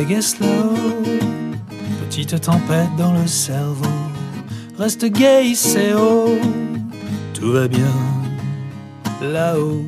big et slow. Petite tempête dans le cerveau. Reste gai, c'est haut. Tout va bien là-haut.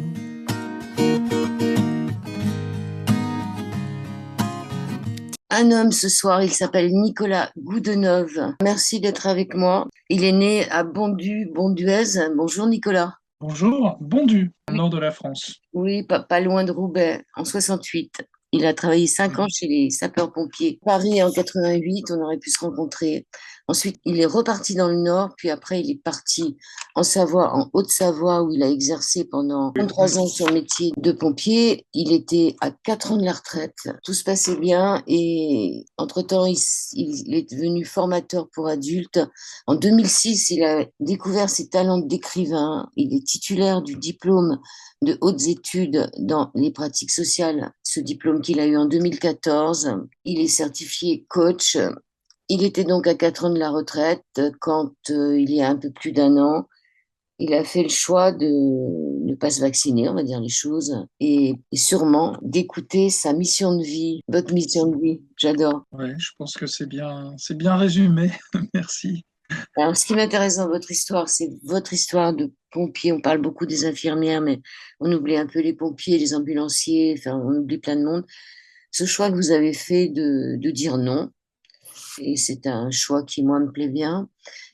Un homme ce soir, il s'appelle Nicolas Goudenov. Merci d'être avec moi. Il est né à Bondues. Bonjour Nicolas. Bonjour, Bondues, au Oui, nord de la France. oui, pas loin de Roubaix, en 68. Il a travaillé 5 ans chez les sapeurs-pompiers. Paris en 88, on aurait pu se rencontrer. Ensuite, il est reparti dans le Nord, puis après, il est parti en Savoie, en Haute-Savoie, où il a exercé pendant 23 ans son métier de pompier. Il était à 4 ans de la retraite. Tout se passait bien et entre-temps, il est devenu formateur pour adultes. En 2006, il a découvert ses talents d'écrivain. Il est titulaire du diplôme de hautes études dans les pratiques sociales, ce diplôme qu'il a eu en 2014. Il est certifié coach. Il était donc à 4 ans de la retraite quand, il y a un peu plus d'un an, il a fait le choix de ne pas se vacciner, on va dire les choses, et sûrement d'écouter sa mission de vie, votre mission de vie. J'adore. Ouais, je pense que c'est bien résumé. Merci. Alors, ce qui m'intéresse dans votre histoire, c'est votre histoire de pompier. On parle beaucoup des infirmières, mais on oublie un peu les pompiers, les ambulanciers, enfin, on oublie plein de monde. Ce choix que vous avez fait de dire non, et c'est un choix qui, moi, me plaît bien.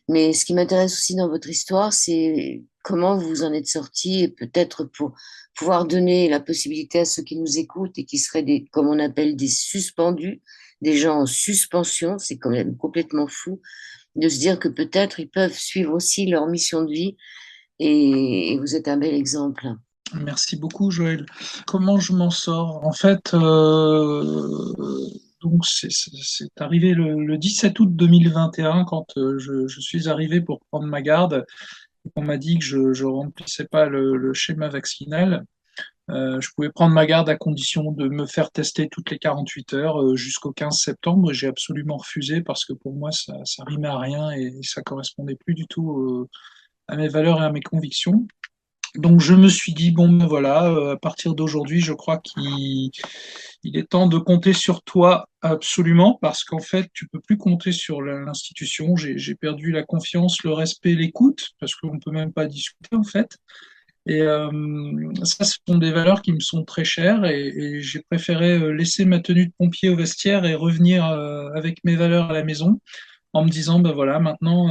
Mais ce qui m'intéresse aussi dans votre histoire, c'est comment vous en êtes sorti et peut-être pour pouvoir donner la possibilité à ceux qui nous écoutent et qui seraient des, comme on appelle, des suspendus, des gens en suspension, c'est quand même complètement fou de se dire que peut-être ils peuvent suivre aussi leur mission de vie et vous êtes un bel exemple. Merci beaucoup, Joël. Comment je m'en sors? En fait, donc c'est arrivé le 17 août 2021 quand je suis arrivé pour prendre ma garde. On m'a dit que je remplissais pas le schéma vaccinal. Je pouvais prendre ma garde à condition de me faire tester toutes les 48 heures jusqu'au 15 septembre. J'ai absolument refusé parce que pour moi, ça rimait à rien et ça correspondait plus du tout à mes valeurs et à mes convictions. Donc je me suis dit, bon ben voilà, à partir d'aujourd'hui, je crois qu'il est temps de compter sur toi absolument parce qu'en fait, tu peux plus compter sur l'institution. J'ai perdu la confiance, le respect, l'écoute parce qu'on ne peut même pas discuter en fait. Et ça, ce sont des valeurs qui me sont très chères et j'ai préféré laisser ma tenue de pompier au vestiaire et revenir avec mes valeurs à la maison en me disant, ben voilà, maintenant,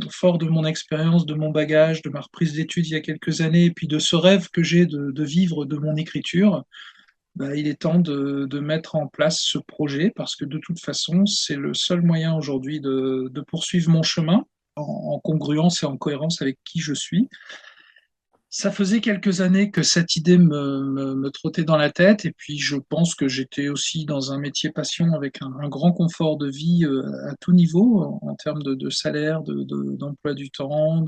fort de mon expérience, de mon bagage, de ma reprise d'études il y a quelques années et puis de ce rêve que j'ai de vivre de mon écriture, ben, il est temps de mettre en place ce projet parce que de toute façon, c'est le seul moyen aujourd'hui de poursuivre mon chemin en congruence et en cohérence avec qui je suis. Ça faisait quelques années que cette idée me trottait dans la tête et puis je pense que j'étais aussi dans un métier passion avec un grand confort de vie à tout niveau en termes de salaire, d'emploi du temps,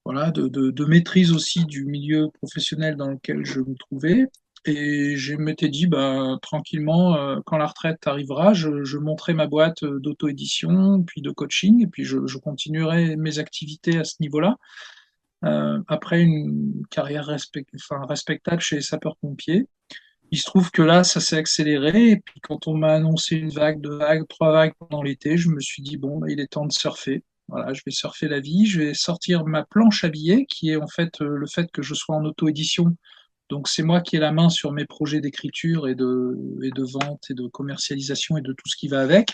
voilà, de maîtrise aussi du milieu professionnel dans lequel je me trouvais. Et je m'étais dit, ben, tranquillement, quand la retraite arrivera, je monterai ma boîte d'auto-édition, puis de coaching, et puis je continuerai mes activités à ce niveau-là après une carrière respectable chez les sapeurs-pompiers. Il se trouve que là, ça s'est accéléré. Et puis, quand on m'a annoncé une vague, deux vagues, trois vagues pendant l'été, je me suis dit, bon, bah, il est temps de surfer. Voilà, je vais surfer la vie. Je vais sortir ma planche à billets, qui est en fait le fait que je sois en auto-édition. Donc, c'est moi qui ai la main sur mes projets d'écriture et de vente et de commercialisation et de tout ce qui va avec.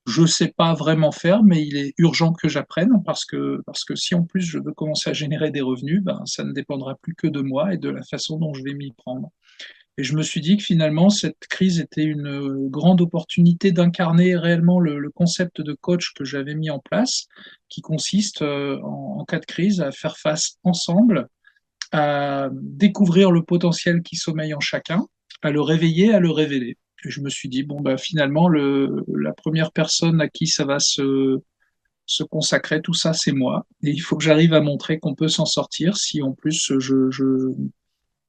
Je ne sais pas vraiment faire, mais il est urgent que j'apprenne parce que si en plus je veux commencer à générer des revenus, ben, ça ne dépendra plus que de moi et de la façon dont je vais m'y prendre. Et je me suis dit que finalement, cette crise était une grande opportunité d'incarner réellement le concept de coach que j'avais mis en place, qui consiste en cas de crise à faire face ensemble, à découvrir le potentiel qui sommeille en chacun, à le réveiller, à le révéler. Et je me suis dit, bon, bah, finalement, la première personne à qui ça va se consacrer, tout ça, c'est moi. Et il faut que j'arrive à montrer qu'on peut s'en sortir si en plus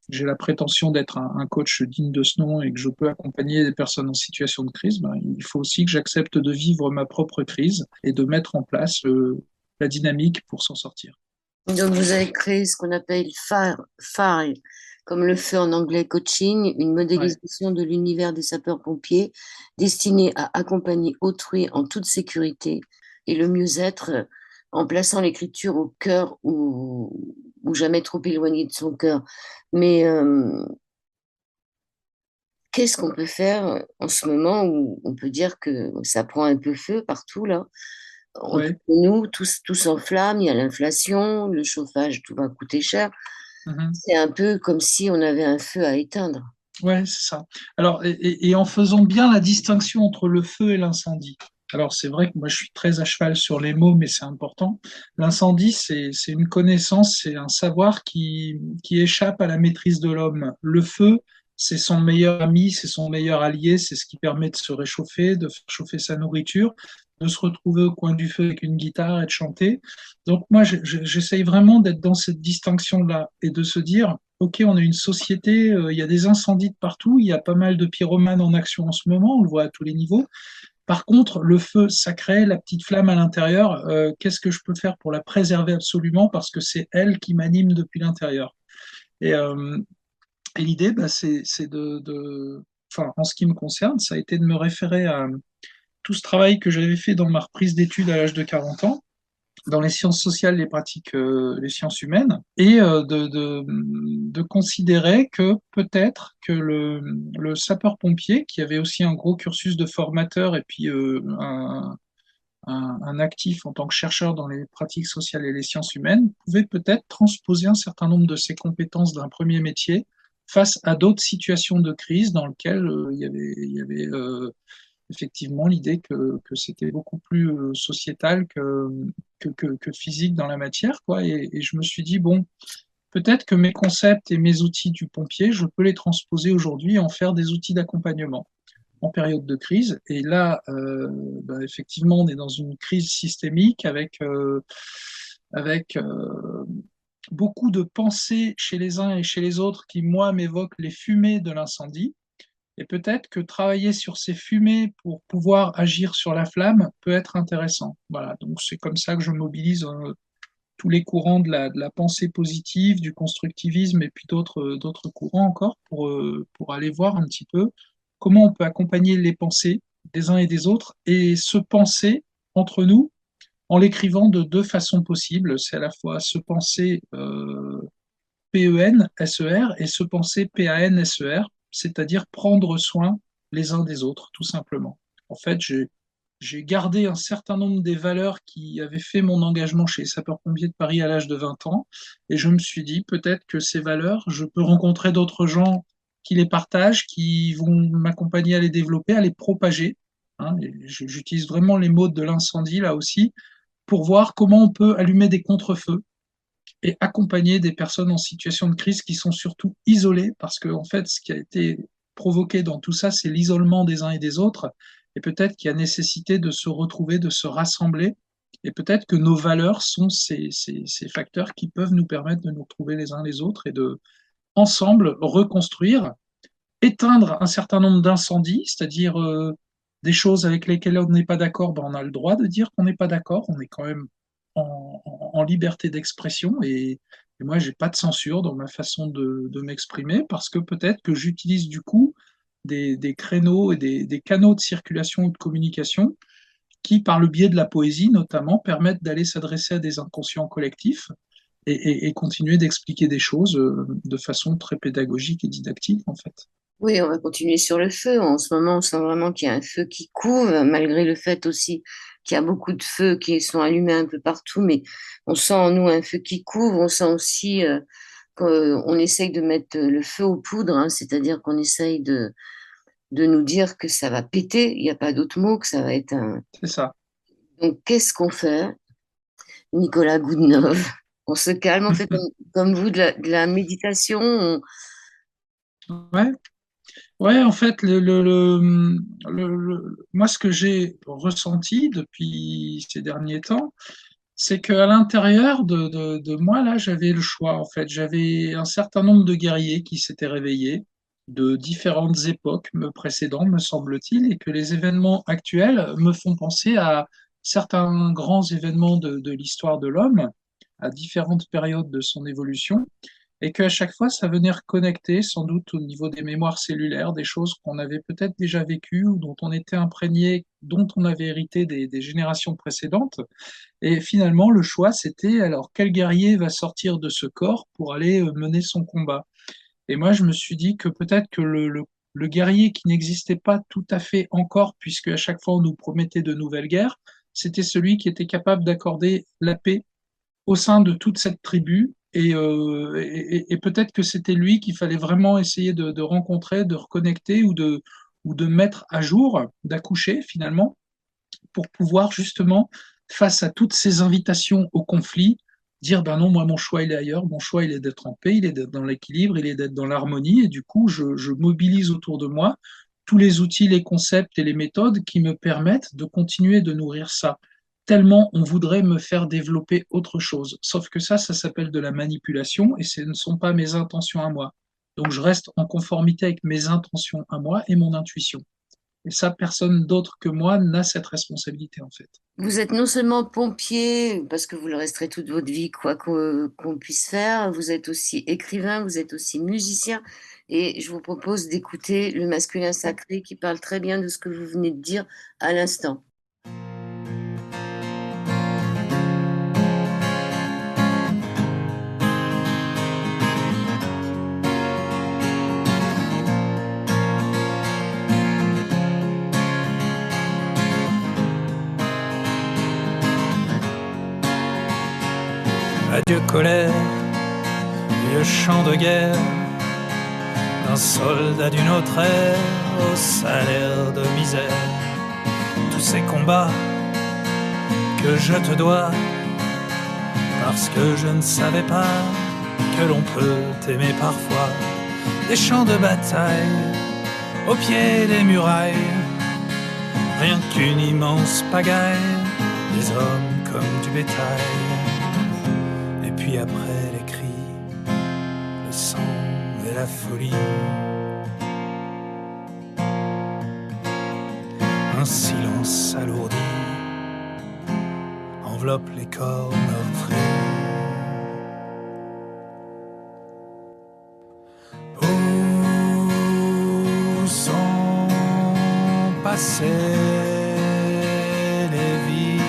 j'ai la prétention d'être un coach digne de ce nom et que je peux accompagner des personnes en situation de crise, ben, il faut aussi que j'accepte de vivre ma propre crise et de mettre en place la dynamique pour s'en sortir. Donc vous avez créé ce qu'on appelle FARE, comme le fait en anglais coaching, une Ouais. modélisation de l'univers des sapeurs-pompiers destinée à accompagner autrui en toute sécurité et le mieux-être en plaçant l'écriture au cœur ou jamais trop éloigné de son cœur. Mais qu'est-ce qu'on peut faire en ce moment où on peut dire que ça prend un peu feu partout là? Autour Ouais. de nous, tout s'enflamme, il y a l'inflation, le chauffage, tout va coûter cher. Mhm. C'est un peu comme si on avait un feu à éteindre. Ouais, c'est ça. Alors, et en faisant bien la distinction entre le feu et l'incendie. Alors, c'est vrai que moi, je suis très à cheval sur les mots, mais c'est important. L'incendie, c'est une connaissance, c'est un savoir qui échappe à la maîtrise de l'homme. Le feu, c'est son meilleur ami, c'est son meilleur allié, c'est ce qui permet de se réchauffer, de faire chauffer sa nourriture, de se retrouver au coin du feu avec une guitare et de chanter. Donc, moi, j'essaye vraiment d'être dans cette distinction-là et de se dire, OK, on est une société, il y a des incendies de partout, il y a pas mal de pyromanes en action en ce moment, on le voit à tous les niveaux. Par contre, le feu sacré, la petite flamme à l'intérieur, qu'est-ce que je peux faire pour la préserver absolument parce que c'est elle qui m'anime depuis l'intérieur. Et, euh, et l'idée, bah, c'est enfin, en ce qui me concerne, ça a été de me référer à tout ce travail que j'avais fait dans ma reprise d'études à l'âge de 40 ans dans les sciences sociales, les pratiques, les sciences humaines, et de considérer que peut-être que le sapeur-pompier, qui avait aussi un gros cursus de formateur et puis un actif en tant que chercheur dans les pratiques sociales et les sciences humaines, pouvait peut-être transposer un certain nombre de ses compétences d'un premier métier face à d'autres situations de crise dans lesquelles il y avait effectivement l'idée que c'était beaucoup plus sociétal que physique dans la matière, quoi. Et je me suis dit, bon, peut-être que mes concepts et mes outils du pompier, je peux les transposer aujourd'hui et en faire des outils d'accompagnement en période de crise. Et là, bah, effectivement, on est dans une crise systémique avec beaucoup de pensées chez les uns et chez les autres qui, moi, m'évoquent les fumées de l'incendie. Et peut-être que travailler sur ces fumées pour pouvoir agir sur la flamme peut être intéressant. Voilà, donc c'est comme ça que je mobilise tous les courants de la pensée positive, du constructivisme et puis d'autres courants encore pour aller voir un petit peu comment on peut accompagner les pensées des uns et des autres et se penser entre nous en l'écrivant de deux façons possibles. C'est à la fois se penser PEN-SER et se penser PAN-SER, c'est-à-dire prendre soin les uns des autres, tout simplement. En fait, j'ai gardé un certain nombre des valeurs qui avaient fait mon engagement chez les sapeurs-pompiers de Paris à l'âge de 20 ans, et je me suis dit peut-être que ces valeurs, je peux rencontrer d'autres gens qui les partagent, qui vont m'accompagner à les développer, à les propager. Hein, j'utilise vraiment les mots de l'incendie là aussi, pour voir comment on peut allumer des contre-feux et accompagner des personnes en situation de crise qui sont surtout isolées, parce que en fait, ce qui a été provoqué dans tout ça, c'est l'isolement des uns et des autres, et peut-être qu'il y a nécessité de se retrouver, de se rassembler, et peut-être que nos valeurs sont ces facteurs qui peuvent nous permettre de nous retrouver les uns les autres et de, ensemble, reconstruire, éteindre un certain nombre d'incendies, c'est-à-dire des choses avec lesquelles on n'est pas d'accord, ben on a le droit de dire qu'on n'est pas d'accord, on est quand même en liberté d'expression et moi, j'ai pas de censure dans ma façon de m'exprimer parce que peut-être que j'utilise du coup des créneaux et des canaux de circulation ou de communication qui, par le biais de la poésie notamment, permettent d'aller s'adresser à des inconscients collectifs et continuer d'expliquer des choses de façon très pédagogique et didactique, en fait. Oui, on va continuer sur le feu. En ce moment, on sent vraiment qu'il y a un feu qui couve, malgré le fait aussi qu'il y a beaucoup de feux qui sont allumés un peu partout, mais on sent en nous un feu qui couve. On sent aussi qu'on essaye de mettre le feu aux poudres, hein, c'est-à-dire qu'on essaye de nous dire que ça va péter, il n'y a pas d'autre mot, que ça va être un... C'est ça. Donc, qu'est-ce qu'on fait, Nicolas Goodenough? On se calme, on fait comme vous de la méditation. Ouais, ouais, en fait, moi, ce que j'ai ressenti depuis ces derniers temps, c'est qu'à l'intérieur de moi, là, j'avais le choix, en fait. J'avais un certain nombre de guerriers qui s'étaient réveillés de différentes époques me précédant, me semble-t-il, et que les événements actuels me font penser à certains grands événements de l'histoire de l'homme, à différentes périodes de son évolution. et qu'à chaque fois, ça venait reconnecter, sans doute au niveau des mémoires cellulaires, des choses qu'on avait peut-être déjà vécues ou dont on était imprégné, dont on avait hérité des générations précédentes. Et finalement, le choix, c'était alors quel guerrier va sortir de ce corps pour aller mener son combat. Et moi, je me suis dit que peut-être que le guerrier qui n'existait pas tout à fait encore, puisque à chaque fois on nous promettait de nouvelles guerres, c'était celui qui était capable d'accorder la paix au sein de toute cette tribu. Et peut-être que c'était lui qu'il fallait vraiment essayer de rencontrer, de reconnecter ou de mettre à jour, d'accoucher finalement, pour pouvoir justement, face à toutes ces invitations au conflit, dire ben non, moi mon choix il est ailleurs, mon choix il est d'être en paix, il est d'être dans l'équilibre, il est d'être dans l'harmonie, et du coup je mobilise autour de moi tous les outils, les concepts et les méthodes qui me permettent de continuer de nourrir ça. Tellement on voudrait me faire développer autre chose. Sauf que ça s'appelle de la manipulation et ce ne sont pas mes intentions à moi. Donc je reste en conformité avec mes intentions à moi et mon intuition. Et ça, personne d'autre que moi n'a cette responsabilité, en fait. Vous êtes non seulement pompier, parce que vous le resterez toute votre vie, quoi qu'on puisse faire, vous êtes aussi écrivain, vous êtes aussi musicien, et je vous propose d'écouter Le masculin sacré qui parle très bien de ce que vous venez de dire à l'instant. Adieu colère, vieux chant de guerre, d'un soldat d'une autre ère au salaire de misère. Tous ces combats que je te dois, parce que je ne savais pas que l'on peut aimer parfois. Des champs de bataille, au pied des murailles, rien qu'une immense pagaille, des hommes comme du bétail. Et puis après les cris, le sang et la folie, un silence alourdi enveloppe les corps meurtris. Où sont passées les vies?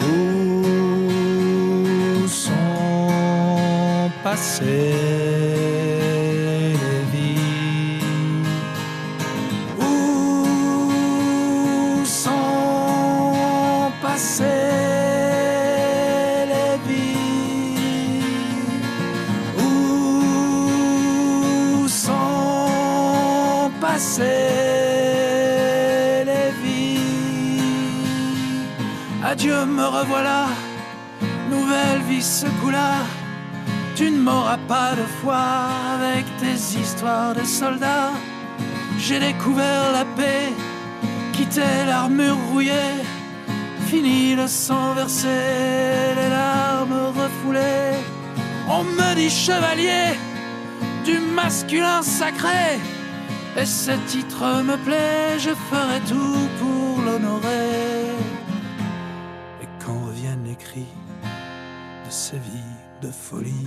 Où sont passées les vies? Où sont passées les vies? Où sont passées les vies? Adieu, me revoilà, nouvelle vie ce coup-là. Tu ne m'auras pas de foi avec tes histoires de soldats. J'ai découvert la paix, quitté l'armure rouillée, fini le sang versé, les larmes refoulées. On me dit chevalier du masculin sacré, et ce titre me plaît, je ferai tout pour l'honorer. Et quand reviennent les cris de ces vies de folie,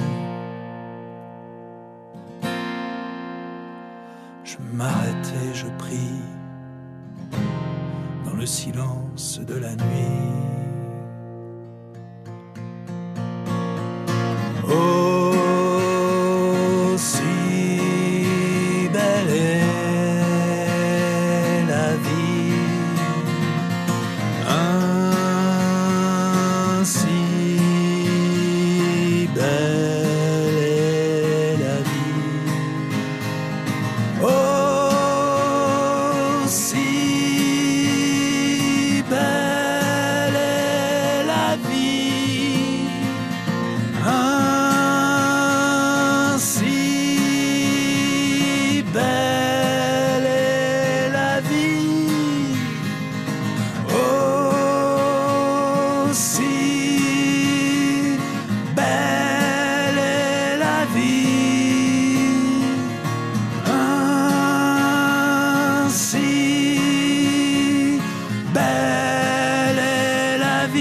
je m'arrête et je prie dans le silence de la nuit. Oh, si belle est la vie, ainsi belle est la vie. Oh, si belle est la vie, ainsi belle est la vie. Oh, si belle est la vie, ainsi belle est la vie.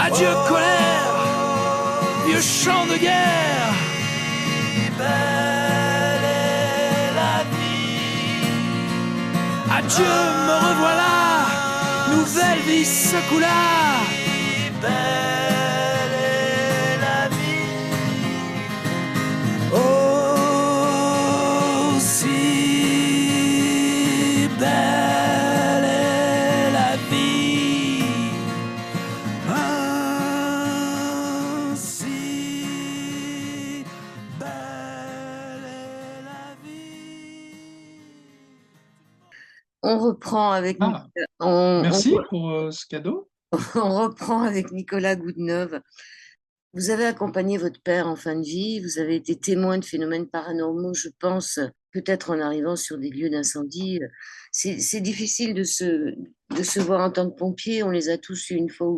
Adieu colère, vieux chant de guerre. Belle est la vie. Adieu, me revoilà, nouvelle vie secoue-là. Belle est la vie. Oh, si belle est la vie. Si belle est la vie. On reprend avec, Ah, on, merci pour ce cadeau. on reprend avec Nicolas Goudneuve. Vous avez accompagné votre père en fin de vie, vous avez été témoin de phénomènes paranormaux, je pense, peut-être en arrivant sur des lieux d'incendie. C'est difficile de se voir en tant que pompier. On les a tous eu une fois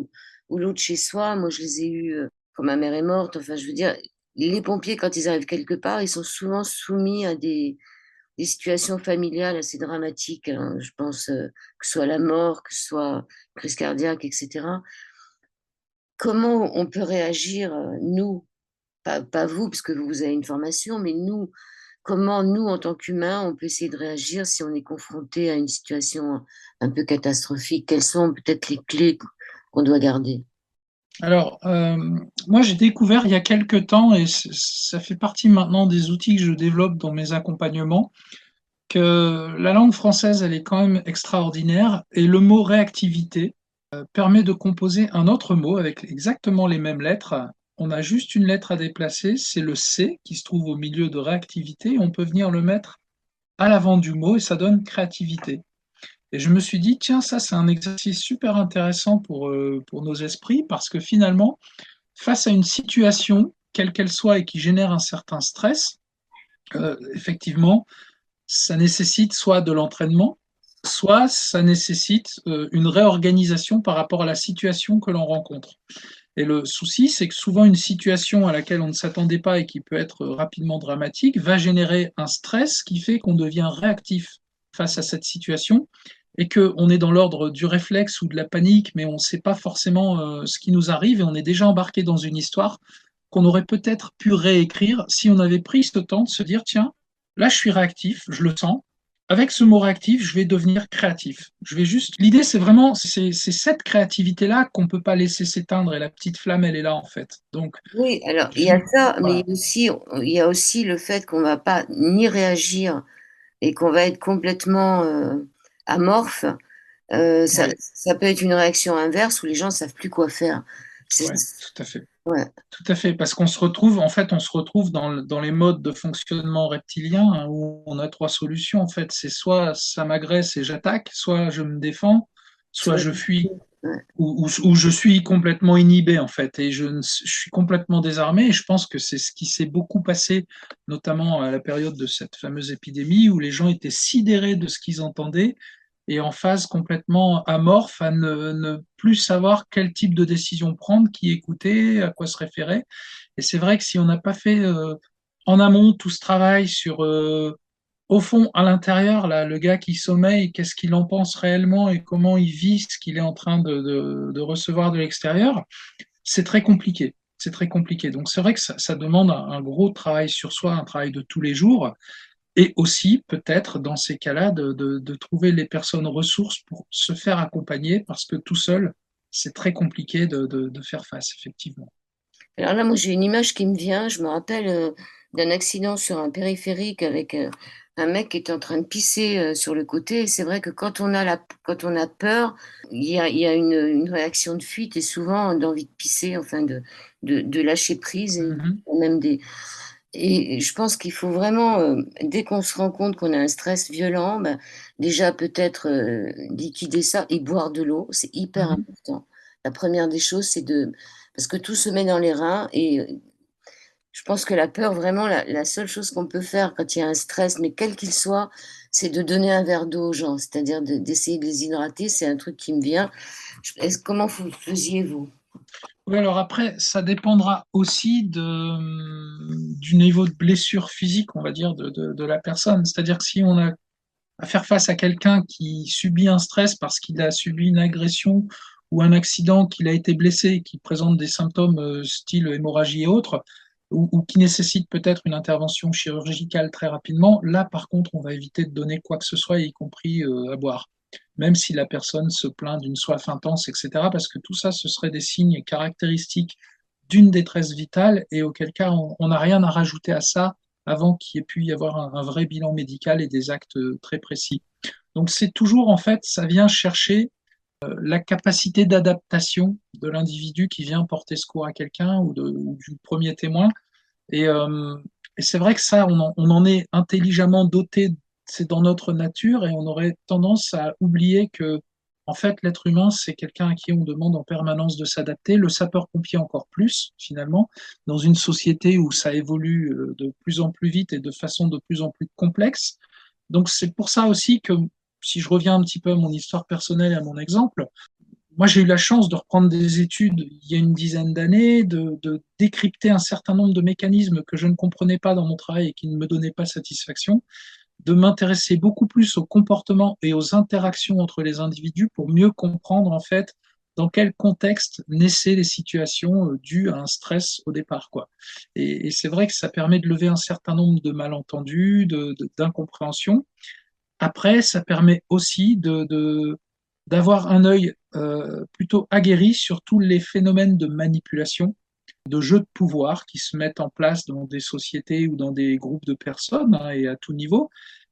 ou l'autre chez soi. Moi, je les ai eus quand ma mère est morte. Enfin, je veux dire, les pompiers, quand ils arrivent quelque part, ils sont souvent soumis à des situations familiales assez dramatiques, hein. Je pense que ce soit la mort, que ce soit crise cardiaque, etc. Comment on peut réagir, nous, pas vous, parce que vous avez une formation, mais nous, comment nous, en tant qu'humains, on peut essayer de réagir si on est confronté à une situation un peu catastrophique? Quelles sont peut-être les clés qu'on doit garder? Alors, moi, j'ai découvert il y a quelques temps, et ça fait partie maintenant des outils que je développe dans mes accompagnements, que la langue française, elle est quand même extraordinaire, et le mot réactivité permet de composer un autre mot avec exactement les mêmes lettres. On a juste une lettre à déplacer, c'est le C qui se trouve au milieu de réactivité. On peut venir le mettre à l'avant du mot et ça donne créativité. Et je me suis dit, tiens, ça c'est un exercice super intéressant pour nos esprits parce que finalement, face à une situation, quelle qu'elle soit et qui génère un certain stress, effectivement, ça nécessite soit de l'entraînement, soit ça nécessite une réorganisation par rapport à la situation que l'on rencontre. Et le souci, c'est que souvent une situation à laquelle on ne s'attendait pas et qui peut être rapidement dramatique va générer un stress qui fait qu'on devient réactif face à cette situation et qu'on est dans l'ordre du réflexe ou de la panique, mais on ne sait pas forcément ce qui nous arrive et on est déjà embarqué dans une histoire qu'on aurait peut-être pu réécrire si on avait pris ce temps de se dire, tiens, là je suis réactif, je le sens, avec ce mot réactif, je vais devenir créatif. Je vais juste. L'idée, c'est vraiment, c'est cette créativité-là qu'on peut pas laisser s'éteindre et la petite flamme, elle est là en fait. Donc, Oui, alors il y a ça, mais voilà. il y a aussi le fait qu'on va pas ni réagir et qu'on va être complètement amorphe. Oui, Ça peut être une réaction inverse où les gens ne savent plus quoi faire. C'est- ouais, tout à fait. ouais, Tout à fait, parce qu'on se retrouve, en fait, on se retrouve dans les modes de fonctionnement reptilien hein, où on a trois solutions. En fait, c'est soit ça m'agresse et j'attaque, soit je me défends, soit soit- je fuis. ouais. Où je suis complètement inhibé en fait et je suis complètement désarmé et je pense que c'est ce qui s'est beaucoup passé notamment à la période de cette fameuse épidémie où les gens étaient sidérés de ce qu'ils entendaient et en phase complètement amorphe à ne plus savoir quel type de décision prendre, qui écouter, à quoi se référer. Et c'est vrai que si on n'a pas fait en amont tout ce travail sur au fond, à l'intérieur, là, le gars qui sommeille, qu'est-ce qu'il en pense réellement et comment il vit ce qu'il est en train de recevoir de l'extérieur, c'est très compliqué. C'est très compliqué. Donc c'est vrai que ça demande un gros travail sur soi, un travail de tous les jours, et aussi peut-être dans ces cas-là de trouver les personnes ressources pour se faire accompagner, parce que tout seul, c'est très compliqué de faire face, effectivement. Alors là, moi, j'ai une image qui me vient. Je me rappelle d'un accident sur un périphérique avec un mec qui était en train de pisser sur le côté. Et c'est vrai que quand on a peur, il y a une réaction de fuite et souvent d'envie de pisser, enfin de lâcher prise et Mhm. même des. Et je pense qu'il faut vraiment, dès qu'on se rend compte qu'on a un stress violent, ben, déjà peut-être liquider ça et boire de l'eau. C'est hyper Mhm. important. La première des choses, c'est de. Parce que tout se met dans les reins et je pense que la peur, vraiment, la seule chose qu'on peut faire quand il y a un stress, mais quel qu'il soit, c'est de donner un verre d'eau aux gens, c'est-à-dire d'essayer de les hydrater. C'est un truc qui me vient. Comment vous faisiez, vous? Oui, alors après, ça dépendra aussi du niveau de blessure physique, on va dire, de la personne. C'est-à-dire que si on a à faire face à quelqu'un qui subit un stress parce qu'il a subi une agression ou un accident, qu'il a été blessé, qui présente des symptômes style hémorragie et autres, ou qui nécessite peut-être une intervention chirurgicale très rapidement, là par contre on va éviter de donner quoi que ce soit, y compris à boire, même si la personne se plaint d'une soif intense, etc. Parce que tout ça, ce serait des signes caractéristiques d'une détresse vitale, et auquel cas on n'a rien à rajouter à ça avant qu'il y ait pu y avoir un vrai bilan médical et des actes très précis. Donc c'est toujours, en fait, ça vient chercher la capacité d'adaptation de l'individu qui vient porter secours à quelqu'un, ou du premier témoin. Et, euh, et c'est vrai que ça, on en est intelligemment doté, c'est dans notre nature, et on aurait tendance à oublier que, en fait, l'être humain, c'est quelqu'un à qui on demande en permanence de s'adapter. Le sapeur-pompier encore plus, finalement, dans une société où ça évolue de plus en plus vite et de façon de plus en plus complexe. Donc c'est pour ça aussi que, si je reviens un petit peu à mon histoire personnelle et à mon exemple, moi, j'ai eu la chance de reprendre des études il y a une dizaine d'années, de décrypter un certain nombre de mécanismes que je ne comprenais pas dans mon travail et qui ne me donnaient pas satisfaction, de m'intéresser beaucoup plus au comportement et aux interactions entre les individus pour mieux comprendre, en fait, dans quel contexte naissaient les situations dues à un stress au départ, quoi. Et c'est vrai que ça permet de lever un certain nombre de malentendus, d'incompréhensions. Après, ça permet aussi d'avoir un œil plutôt aguerri sur tous les phénomènes de manipulation, de jeux de pouvoir qui se mettent en place dans des sociétés ou dans des groupes de personnes, hein, et à tout niveau.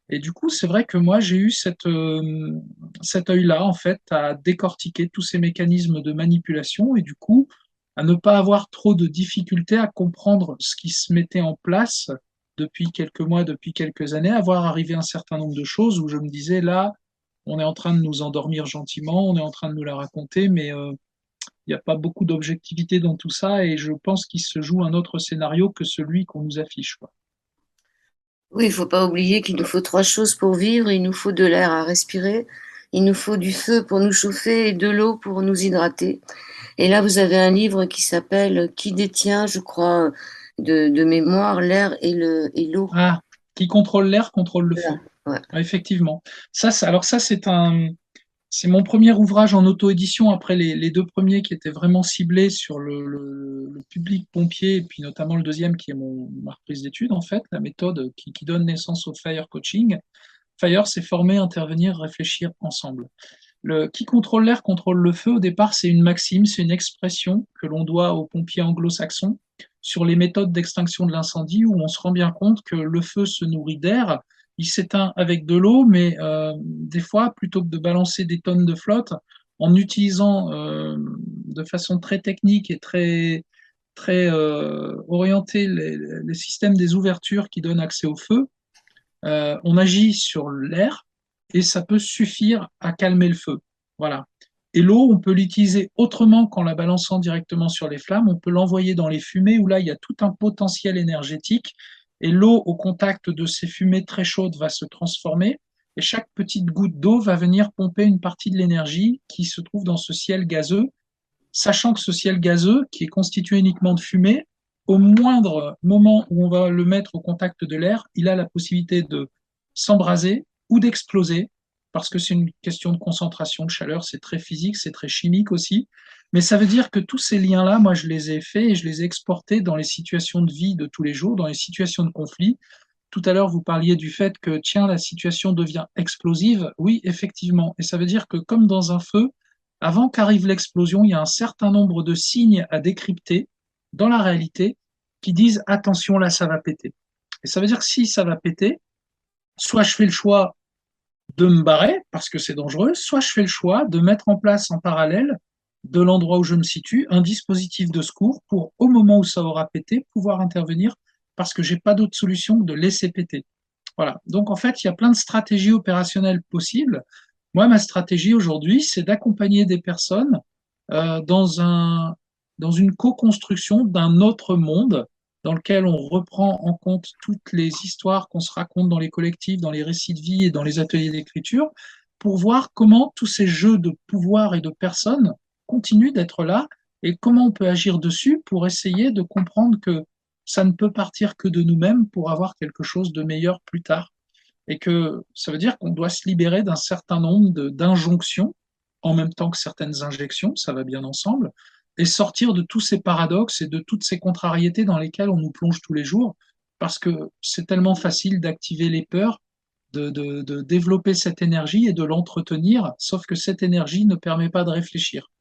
Et du coup, c'est vrai que moi, j'ai eu cet œil-là, en fait, à décortiquer tous ces mécanismes de manipulation, et du coup, à ne pas avoir trop de difficultés à comprendre ce qui se mettait en place depuis quelques mois, depuis quelques années, à voir arriver un certain nombre de choses où je me disais, là, on est en train de nous endormir gentiment, on est en train de nous la raconter, mais il n'y a pas beaucoup d'objectivité dans tout ça, et je pense qu'il se joue un autre scénario que celui qu'on nous affiche, quoi. Oui, il ne faut pas oublier qu'il nous faut trois choses pour vivre. Il nous faut de l'air à respirer, il nous faut du feu pour nous chauffer et de l'eau pour nous hydrater. Et là, vous avez un livre qui s'appelle Qui détient, je crois, de mémoire, l'air et l'eau. Ah, qui contrôle l'air, contrôle le Voilà. feu. Ouais. Ah, effectivement. Alors ça, c'est mon premier ouvrage en auto-édition après les deux premiers qui étaient vraiment ciblés sur le public pompier, et puis notamment le deuxième qui est ma reprise d'études, en fait, la méthode qui donne naissance au FIRE coaching. FIRE, c'est former, intervenir, réfléchir ensemble. Qui contrôle l'air contrôle le feu, au départ, c'est une maxime, c'est une expression que l'on doit aux pompiers anglo-saxons sur les méthodes d'extinction de l'incendie, où on se rend bien compte que le feu se nourrit d'air, il s'éteint avec de l'eau, mais des fois, plutôt que de balancer des tonnes de flotte, en utilisant de façon très technique et très orientée les systèmes des ouvertures qui donnent accès au feu, on agit sur l'air et ça peut suffire à calmer le feu. Voilà. Et l'eau, on peut l'utiliser autrement qu'en la balançant directement sur les flammes. On peut l'envoyer dans les fumées où là, il y a tout un potentiel énergétique. Et l'eau, au contact de ces fumées très chaudes, va se transformer. Et chaque petite goutte d'eau va venir pomper une partie de l'énergie qui se trouve dans ce ciel gazeux, sachant que ce ciel gazeux, qui est constitué uniquement de fumée, au moindre moment où on va le mettre au contact de l'air, il a la possibilité de s'embraser ou d'exploser, parce que c'est une question de concentration de chaleur, c'est très physique, c'est très chimique aussi. Mais ça veut dire que tous ces liens-là, moi, je les ai faits et je les ai exportés dans les situations de vie de tous les jours, dans les situations de conflit. Tout à l'heure, vous parliez du fait que, tiens, la situation devient explosive. Oui, effectivement. Et ça veut dire que, comme dans un feu, avant qu'arrive l'explosion, il y a un certain nombre de signes à décrypter dans la réalité qui disent attention, là, ça va péter. Et ça veut dire que si ça va péter, soit je fais le choix de me barrer parce que c'est dangereux, soit je fais le choix de mettre en place en parallèle de l'endroit où je me situe un dispositif de secours pour, au moment où ça aura pété, pouvoir intervenir parce que j'ai pas d'autre solution que de laisser péter. Voilà. Donc, en fait, il y a plein de stratégies opérationnelles possibles. Moi, ma stratégie aujourd'hui, c'est d'accompagner des personnes dans une co-construction d'un autre monde dans lequel on reprend en compte toutes les histoires qu'on se raconte dans les collectifs, dans les récits de vie et dans les ateliers d'écriture, pour voir comment tous ces jeux de pouvoir et de personnes continuent d'être là et comment on peut agir dessus pour essayer de comprendre que ça ne peut partir que de nous-mêmes pour avoir quelque chose de meilleur plus tard. Et que ça veut dire qu'on doit se libérer d'un certain nombre d'injonctions en même temps que certaines injections, ça va bien ensemble, et sortir de tous ces paradoxes et de toutes ces contrariétés dans lesquelles on nous plonge tous les jours, parce que c'est tellement facile d'activer les peurs, de développer cette énergie et de l'entretenir, sauf que cette énergie ne permet pas de réfléchir,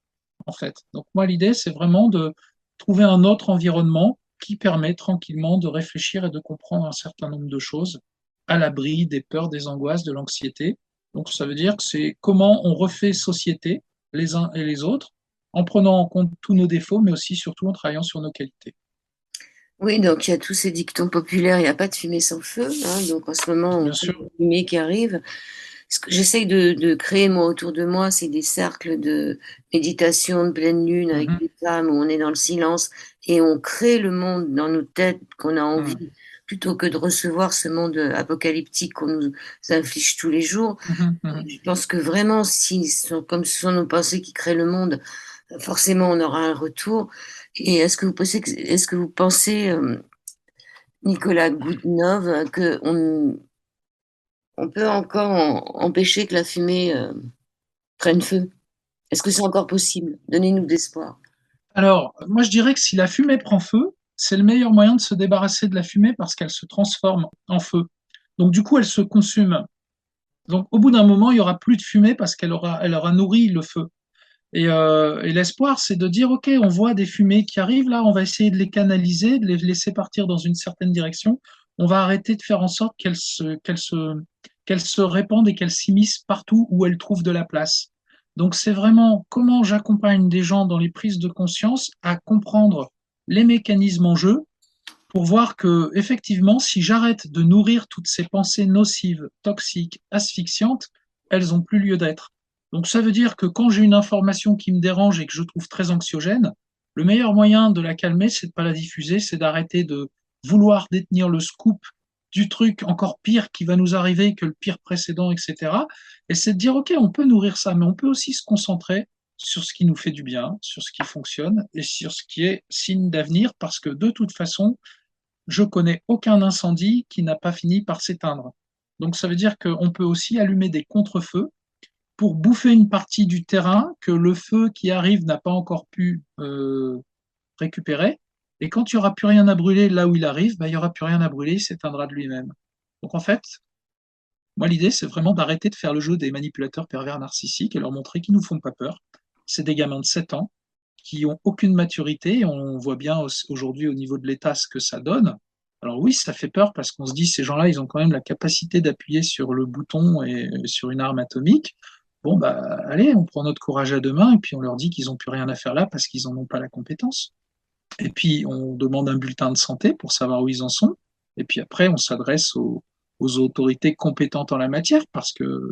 en fait. Donc moi, l'idée, c'est vraiment de trouver un autre environnement qui permet tranquillement de réfléchir et de comprendre un certain nombre de choses à l'abri des peurs, des angoisses, de l'anxiété. Donc ça veut dire que c'est comment on refait société les uns et les autres en prenant en compte tous nos défauts, mais aussi surtout en travaillant sur nos qualités. Oui, donc il y a tous ces dictons populaires, il n'y a pas de fumée sans feu, hein, donc en ce moment, on Bien sait sûr. la fumée qui arrive. Ce que j'essaye de créer, moi, autour de moi, c'est des cercles de méditation de pleine lune avec Mhm, des femmes où on est dans le silence et on crée le monde dans nos têtes qu'on a mhm, envie, plutôt que de recevoir ce monde apocalyptique qu'on nous inflige tous les jours. mhm, mhm. Je pense que vraiment, si, comme ce sont nos pensées qui créent le monde, forcément, on aura un retour. Et est-ce que vous pensez, Nicolas Goudinov, que on peut encore empêcher que la fumée prenne feu? Est-ce que c'est encore possible? Donnez-nous de l'espoir. Alors, moi je dirais que si la fumée prend feu, c'est le meilleur moyen de se débarrasser de la fumée parce qu'elle se transforme en feu. Donc du coup, elle se consume. Donc au bout d'un moment, il n'y aura plus de fumée parce elle aura nourri le feu. Et l'espoir, c'est de dire, OK, on voit des fumées qui arrivent là, on va essayer de les canaliser, de les laisser partir dans une certaine direction. On va arrêter de faire en sorte qu'elles se répandent et qu'elles s'immiscent partout où elles trouvent de la place. Donc c'est vraiment comment j'accompagne des gens dans les prises de conscience à comprendre les mécanismes en jeu pour voir que, effectivement, si j'arrête de nourrir toutes ces pensées nocives, toxiques, asphyxiantes, elles n'ont plus lieu d'être. Donc ça veut dire que quand j'ai une information qui me dérange et que je trouve très anxiogène, le meilleur moyen de la calmer, c'est de pas la diffuser, c'est d'arrêter de vouloir détenir le scoop du truc encore pire qui va nous arriver que le pire précédent, etc. Et c'est de dire, OK, on peut nourrir ça, mais on peut aussi se concentrer sur ce qui nous fait du bien, sur ce qui fonctionne et sur ce qui est signe d'avenir, parce que de toute façon, je connais aucun incendie qui n'a pas fini par s'éteindre. Donc ça veut dire qu'on peut aussi allumer des contre-feux pour bouffer une partie du terrain que le feu qui arrive n'a pas encore pu récupérer. Et quand il n'y aura plus rien à brûler là où il arrive, bah, il n'y aura plus rien à brûler, il s'éteindra de lui-même. Donc en fait, moi l'idée c'est vraiment d'arrêter de faire le jeu des manipulateurs pervers narcissiques et leur montrer qu'ils ne nous font pas peur. C'est des gamins de 7 ans qui ont aucune maturité. On voit bien aujourd'hui au niveau de l'État ce que ça donne. Alors oui, ça fait peur parce qu'on se dit ces gens-là, ils ont quand même la capacité d'appuyer sur le bouton et sur une arme atomique. Bon, bah allez, on prend notre courage à deux mains et puis on leur dit qu'ils n'ont plus rien à faire là parce qu'ils n'en ont pas la compétence. Et puis on demande un bulletin de santé pour savoir où ils en sont. Et puis après, on s'adresse aux autorités compétentes en la matière parce que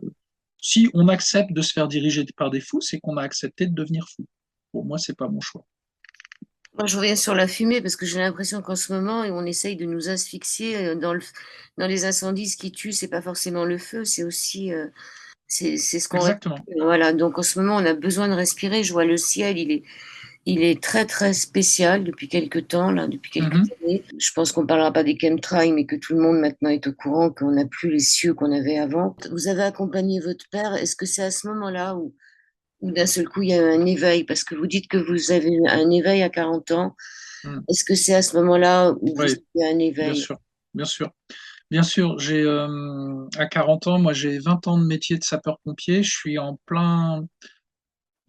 si on accepte de se faire diriger par des fous, c'est qu'on a accepté de devenir fou. Pour moi, c'est pas mon choix. Moi, je reviens sur la fumée parce que j'ai l'impression qu'en ce moment, on essaye de nous asphyxier dans les incendies. Ce qui tue, c'est pas forcément le feu, c'est aussi c'est ce qu'on Exactement. respire. Voilà. Donc en ce moment, on a besoin de respirer. Je vois le ciel, il est très très spécial depuis quelques temps, là, depuis quelques Mhm. années. Je pense qu'on parlera pas des chemtrails, mais que tout le monde maintenant est au courant qu'on n'a plus les cieux qu'on avait avant. Vous avez accompagné votre père. Est-ce que c'est à ce moment-là où d'un seul coup il y a eu un éveil? Parce que vous dites que vous avez eu un éveil à 40 ans. Mhm. Est-ce que c'est à ce moment-là où vous Oui, avez un bien éveil? sûr. Bien sûr. Bien sûr, j'ai à 40 ans, moi j'ai 20 ans de métier de sapeur-pompier. Je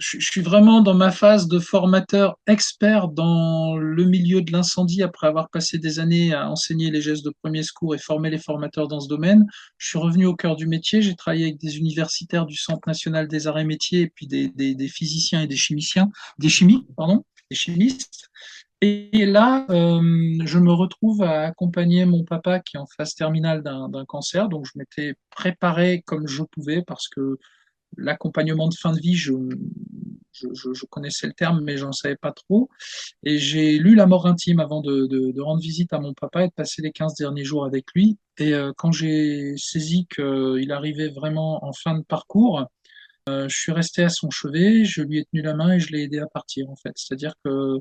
suis vraiment dans ma phase de formateur expert dans le milieu de l'incendie après avoir passé des années à enseigner les gestes de premier secours et former les formateurs dans ce domaine. Je suis revenu au cœur du métier. J'ai travaillé avec des universitaires du Centre national des arts et métiers et puis des physiciens et des chimiciens, des chimistes. Et là, je me retrouve à accompagner mon papa qui est en phase terminale d'un cancer. Donc, je m'étais préparé comme je pouvais parce que l'accompagnement de fin de vie, je connaissais le terme, mais j'en savais pas trop. Et j'ai lu La mort intime avant de rendre visite à mon papa et de passer les 15 derniers jours avec lui. Et quand j'ai saisi qu'il arrivait vraiment en fin de parcours, je suis resté à son chevet, je lui ai tenu la main et je l'ai aidé à partir, en fait. C'est-à-dire que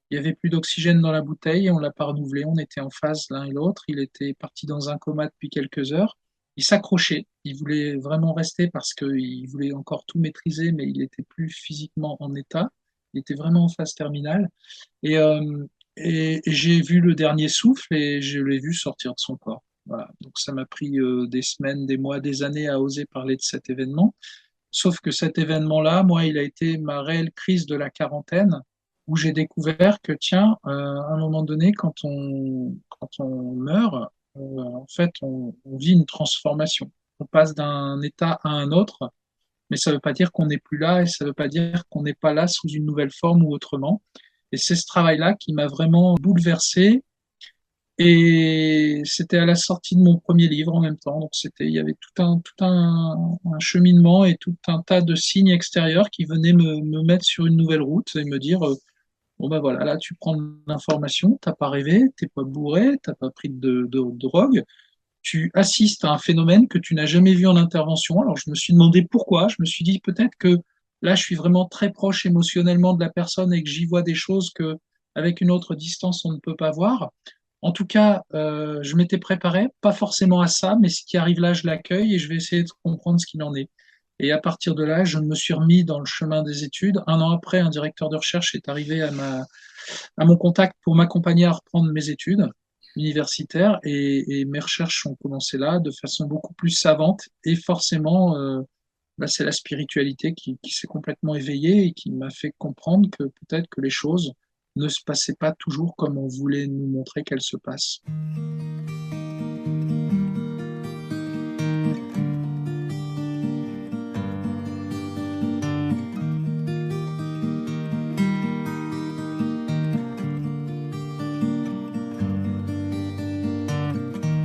il y avait plus d'oxygène dans la bouteille et on l'a pas renouvelé. On était en phase l'un et l'autre. Il était parti dans un coma depuis quelques heures. Il s'accrochait. Il voulait vraiment rester parce qu'il voulait encore tout maîtriser, mais il n'était plus physiquement en état. Il était vraiment en phase terminale. Et, euh, et j'ai vu le dernier souffle et je l'ai vu sortir de son corps. Voilà. Donc ça m'a pris des semaines, des mois, des années à oser parler de cet événement. Sauf que cet événement-là, moi, il a été ma réelle crise de la quarantaine, où j'ai découvert que, tiens, à un moment donné, quand on meurt, en fait, on vit une transformation. On passe d'un état à un autre, mais ça ne veut pas dire qu'on n'est plus là et ça ne veut pas dire qu'on n'est pas là sous une nouvelle forme ou autrement. Et c'est ce travail-là qui m'a vraiment bouleversé. Et c'était à la sortie de mon premier livre en même temps. Donc il y avait un cheminement et tout un tas de signes extérieurs qui venaient me mettre sur une nouvelle route et me dire, bon ben voilà, là tu prends de l'information, t'as pas rêvé, t'es pas bourré, t'as pas pris de drogue, tu assistes à un phénomène que tu n'as jamais vu en intervention. Alors je me suis demandé pourquoi. Je me suis dit peut-être que là je suis vraiment très proche émotionnellement de la personne et que j'y vois des choses que avec une autre distance on ne peut pas voir. En tout cas, je m'étais préparé, pas forcément à ça, mais ce qui arrive là, je l'accueille et je vais essayer de comprendre ce qu'il en est. Et à partir de là, je me suis remis dans le chemin des études. Un an après, un directeur de recherche est arrivé à mon contact pour m'accompagner à reprendre mes études universitaires et mes recherches ont commencé là de façon beaucoup plus savante et forcément, c'est la spiritualité qui s'est complètement éveillée et qui m'a fait comprendre que peut-être que les choses ne se passaient pas toujours comme on voulait nous montrer qu'elles se passent.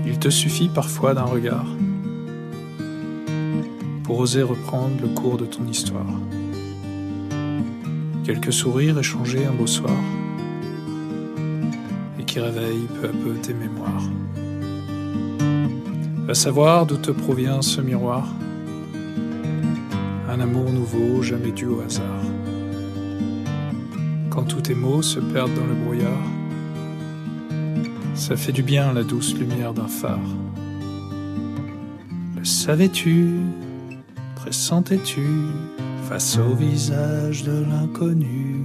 Il te suffit parfois d'un regard pour oser reprendre le cours de ton histoire. Quelques sourires échangés un beau soir et qui réveillent peu à peu tes mémoires. Va savoir d'où te provient ce miroir, un amour nouveau jamais dû au hasard. Quand tous tes mots se perdent dans le brouillard, ça fait du bien la douce lumière d'un phare. Le savais-tu, pressentais-tu, face au visage de l'inconnu?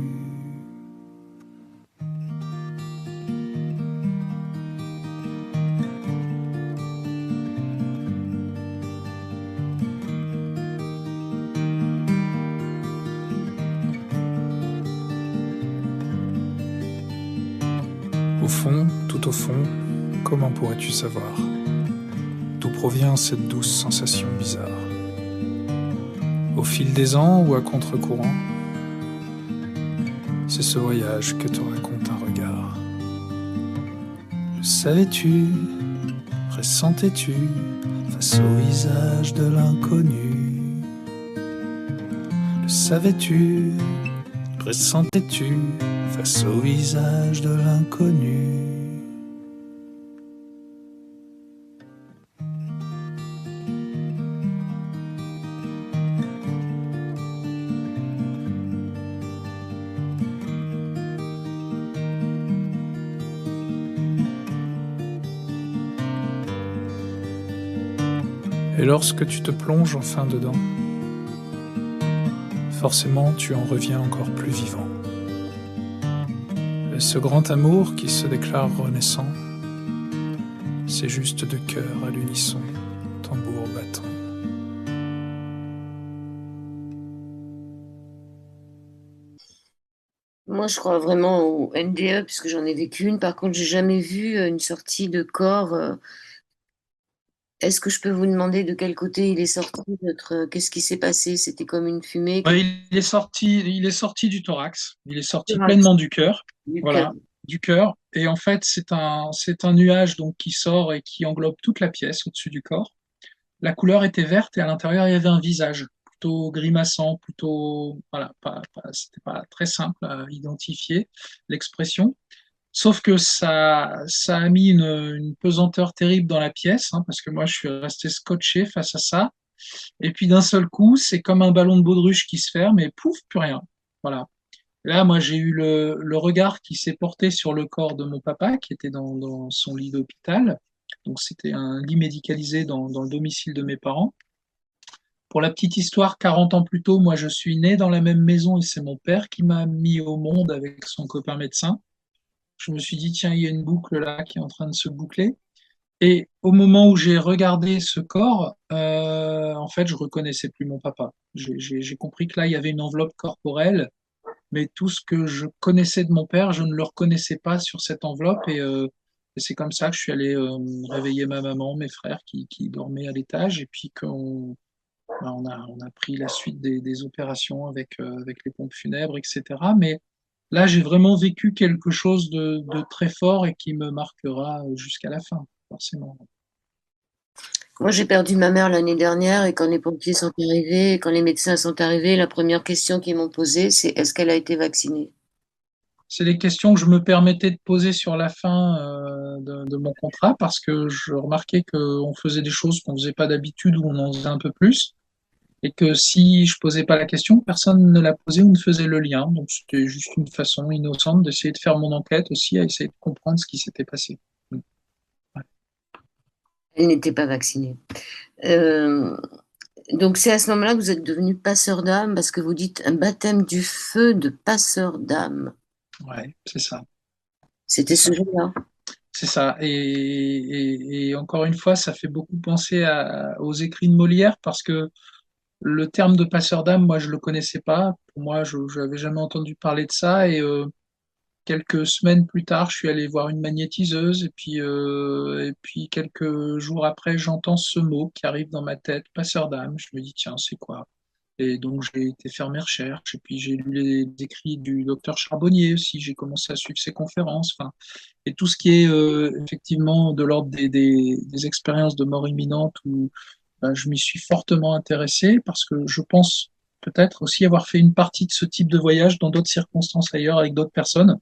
Au fond, tout au fond, comment pourrais-tu savoir d'où provient cette douce sensation bizarre? Au fil des ans ou à contre-courant, c'est ce voyage que te raconte un regard. Le savais-tu, pressentais-tu, face au visage de l'inconnu? Le savais-tu, pressentais-tu, face au visage de l'inconnu? Et lorsque tu te plonges enfin dedans, forcément tu en reviens encore plus vivant. Et ce grand amour qui se déclare renaissant, c'est juste de cœur à l'unisson, tambour battant. Moi, je crois vraiment au NDE, puisque j'en ai vécu une. Par contre, j'ai jamais vu une sortie de corps. Est-ce que je peux vous demander de quel côté il est sorti, qu'est-ce qui s'est passé? C'était comme une fumée Ouais, il est sorti du thorax, il est sorti du pleinement du cœur, cœur. voilà, du cœur. Et en fait, c'est un nuage donc qui sort et qui englobe toute la pièce au-dessus du corps. La couleur était verte et à l'intérieur, il y avait un visage plutôt grimaçant, plutôt, voilà, c'était pas très simple à identifier l'expression. Sauf que ça a mis une pesanteur terrible dans la pièce, hein, parce que moi, je suis resté scotché face à ça. Et puis d'un seul coup, c'est comme un ballon de baudruche qui se ferme et pouf, plus rien. Voilà. Là, moi, j'ai eu le regard qui s'est porté sur le corps de mon papa, qui était dans son lit d'hôpital. Donc, c'était un lit médicalisé dans le domicile de mes parents. Pour la petite histoire, 40 ans plus tôt, moi, je suis né dans la même maison et c'est mon père qui m'a mis au monde avec son copain médecin. Je me suis dit, tiens, il y a une boucle là qui est en train de se boucler. Et au moment où j'ai regardé ce corps, en fait, je reconnaissais plus mon papa. J'ai compris que là, il y avait une enveloppe corporelle, mais tout ce que je connaissais de mon père, je ne le reconnaissais pas sur cette enveloppe. Et c'est comme ça que je suis allé réveiller ma maman, mes frères qui dormaient à l'étage, et puis on a pris la suite des opérations avec les pompes funèbres, etc. Mais là, j'ai vraiment vécu quelque chose de très fort et qui me marquera jusqu'à la fin, forcément. Moi, j'ai perdu ma mère l'année dernière et quand les pompiers sont arrivés, quand les médecins sont arrivés, la première question qu'ils m'ont posée, c'est est-ce qu'elle a été vaccinée? C'est les questions que je me permettais de poser sur la fin de mon contrat parce que je remarquais qu'on faisait des choses qu'on faisait pas d'habitude ou on en faisait un peu plus et que si je posais pas la question, personne ne la posait ou ne faisait le lien. Donc c'était juste une façon innocente d'essayer de faire mon enquête aussi, à essayer de comprendre ce qui s'était passé. Ouais. Elle n'était pas vaccinée. Euh, donc c'est à ce moment-là que vous êtes devenu passeur d'âme parce que vous dites un baptême du feu de passeur d'âme. Ouais, c'est ça. C'est C'était ce ça. jour-là. C'est ça. Et encore une fois, ça fait beaucoup penser aux écrits de Molière parce que le terme de passeur d'âme, moi, je le connaissais pas. Pour moi, je n'avais jamais entendu parler de ça. Quelques semaines plus tard, je suis allé voir une magnétiseuse. Et puis quelques jours après, j'entends ce mot qui arrive dans ma tête, passeur d'âme. Je me dis, tiens, c'est quoi? Et donc, j'ai été faire mes recherches. Et puis, j'ai lu les écrits du docteur Charbonnier aussi. J'ai commencé à suivre ses conférences. Enfin, et tout ce qui est effectivement de l'ordre des expériences de mort imminente où ben, je m'y suis fortement intéressé parce que je pense peut-être aussi avoir fait une partie de ce type de voyage dans d'autres circonstances ailleurs avec d'autres personnes.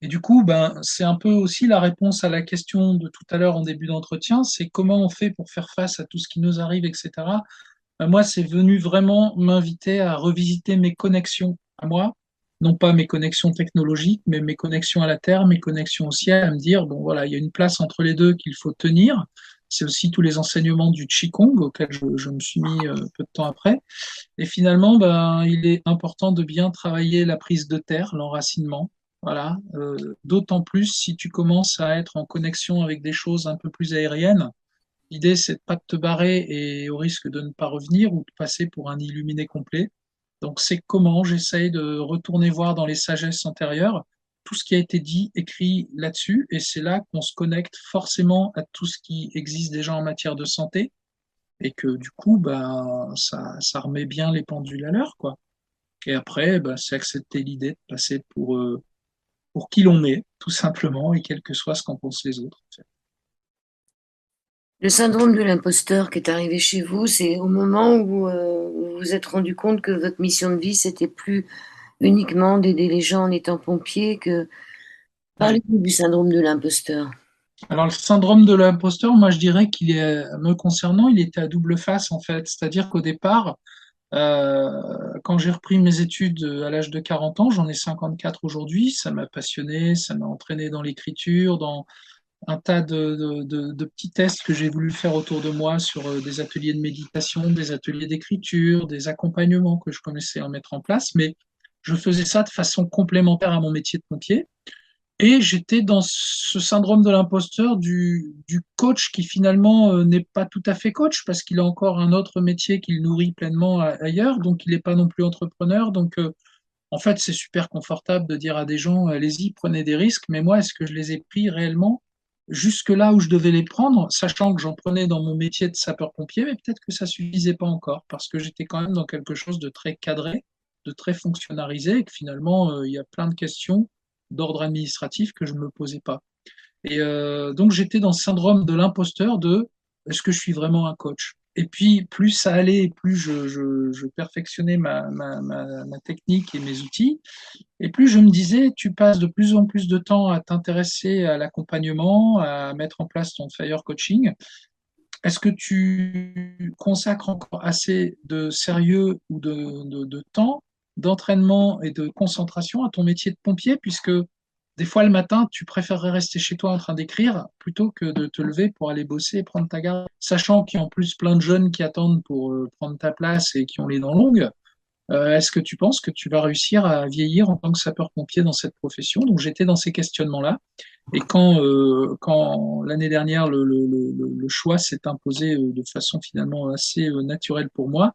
Et du coup, ben, c'est un peu aussi la réponse à la question de tout à l'heure en début d'entretien, c'est comment on fait pour faire face à tout ce qui nous arrive, etc. Ben, moi, c'est venu vraiment m'inviter à revisiter mes connexions à moi, non pas mes connexions technologiques, mais mes connexions à la Terre, mes connexions au ciel, à me dire, bon voilà, il y a une place entre les deux qu'il faut tenir. C'est aussi tous les enseignements du Qigong auxquels je me suis mis peu de temps après. Et finalement, ben, il est important de bien travailler la prise de terre, l'enracinement. Voilà. D'autant plus si tu commences à être en connexion avec des choses un peu plus aériennes. L'idée, c'est de pas te barrer et au risque de ne pas revenir ou de passer pour un illuminé complet. Donc, c'est comment j'essaye de retourner voir dans les sagesses antérieures tout ce qui a été dit, écrit là-dessus. Et c'est là qu'on se connecte forcément à tout ce qui existe déjà en matière de santé et que du coup, bah, ça remet bien les pendules à l'heure, quoi. Et après, bah, c'est accepter l'idée de passer pour qui l'on est, tout simplement, et quel que soit ce qu'en pensent les autres, en fait. Le syndrome de l'imposteur qui est arrivé chez vous, c'est au moment où vous vous êtes rendu compte que votre mission de vie, c'était plus uniquement d'aider les gens en étant pompier, que Ouais. parlez-nous du syndrome de l'imposteur. Alors, le syndrome de l'imposteur, moi, je dirais qu'il est, me concernant, il était à double face, en fait. C'est-à-dire qu'au départ, quand j'ai repris mes études à l'âge de 40 ans, j'en ai 54 aujourd'hui, ça m'a passionné, ça m'a entraîné dans l'écriture, dans un tas de petits tests que j'ai voulu faire autour de moi sur des ateliers de méditation, des ateliers d'écriture, des accompagnements que je connaissais en mettre en place, mais je faisais ça de façon complémentaire à mon métier de pompier. Et j'étais dans ce syndrome de l'imposteur du coach qui finalement n'est pas tout à fait coach parce qu'il a encore un autre métier qu'il nourrit pleinement ailleurs, donc il n'est pas non plus entrepreneur. Donc en fait, c'est super confortable de dire à des gens, allez-y, prenez des risques, mais moi, est-ce que je les ai pris réellement jusque là où je devais les prendre, sachant que j'en prenais dans mon métier de sapeur-pompier, mais peut-être que ça suffisait pas encore parce que j'étais quand même dans quelque chose de très cadré, de très fonctionnalisé et que finalement, il y a plein de questions d'ordre administratif que je ne me posais pas. Donc, j'étais dans ce syndrome de l'imposteur de est-ce que je suis vraiment un coach? Et puis, plus ça allait, et plus je perfectionnais ma technique et mes outils, et plus je me disais, tu passes de plus en plus de temps à t'intéresser à l'accompagnement, à mettre en place ton fire coaching. Est-ce que tu consacres encore assez de sérieux ou de temps, d'entraînement et de concentration à ton métier de pompier, puisque des fois, le matin, tu préférerais rester chez toi en train d'écrire plutôt que de te lever pour aller bosser et prendre ta garde. Sachant qu'il y a en plus plein de jeunes qui attendent pour prendre ta place et qui ont les dents longues, est-ce que tu penses que tu vas réussir à vieillir en tant que sapeur-pompier dans cette profession? Donc j'étais dans ces questionnements-là. Et quand l'année dernière, le choix s'est imposé de façon finalement assez naturelle pour moi,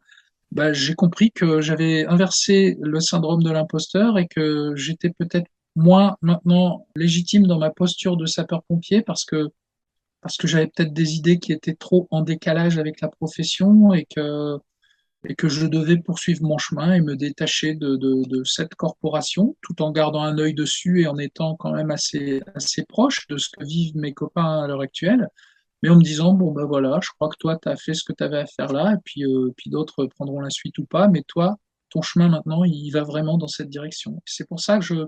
bah, j'ai compris que j'avais inversé le syndrome de l'imposteur et que j'étais peut-être moins maintenant légitime dans ma posture de sapeur-pompier parce que j'avais peut-être des idées qui étaient trop en décalage avec la profession et que je devais poursuivre mon chemin et me détacher de cette corporation tout en gardant un œil dessus et en étant quand même assez proche de ce que vivent mes copains à l'heure actuelle, mais en me disant, bon, ben voilà, je crois que toi, tu as fait ce que tu avais à faire là, et puis d'autres prendront la suite ou pas, mais toi, ton chemin maintenant, il va vraiment dans cette direction. C'est pour ça que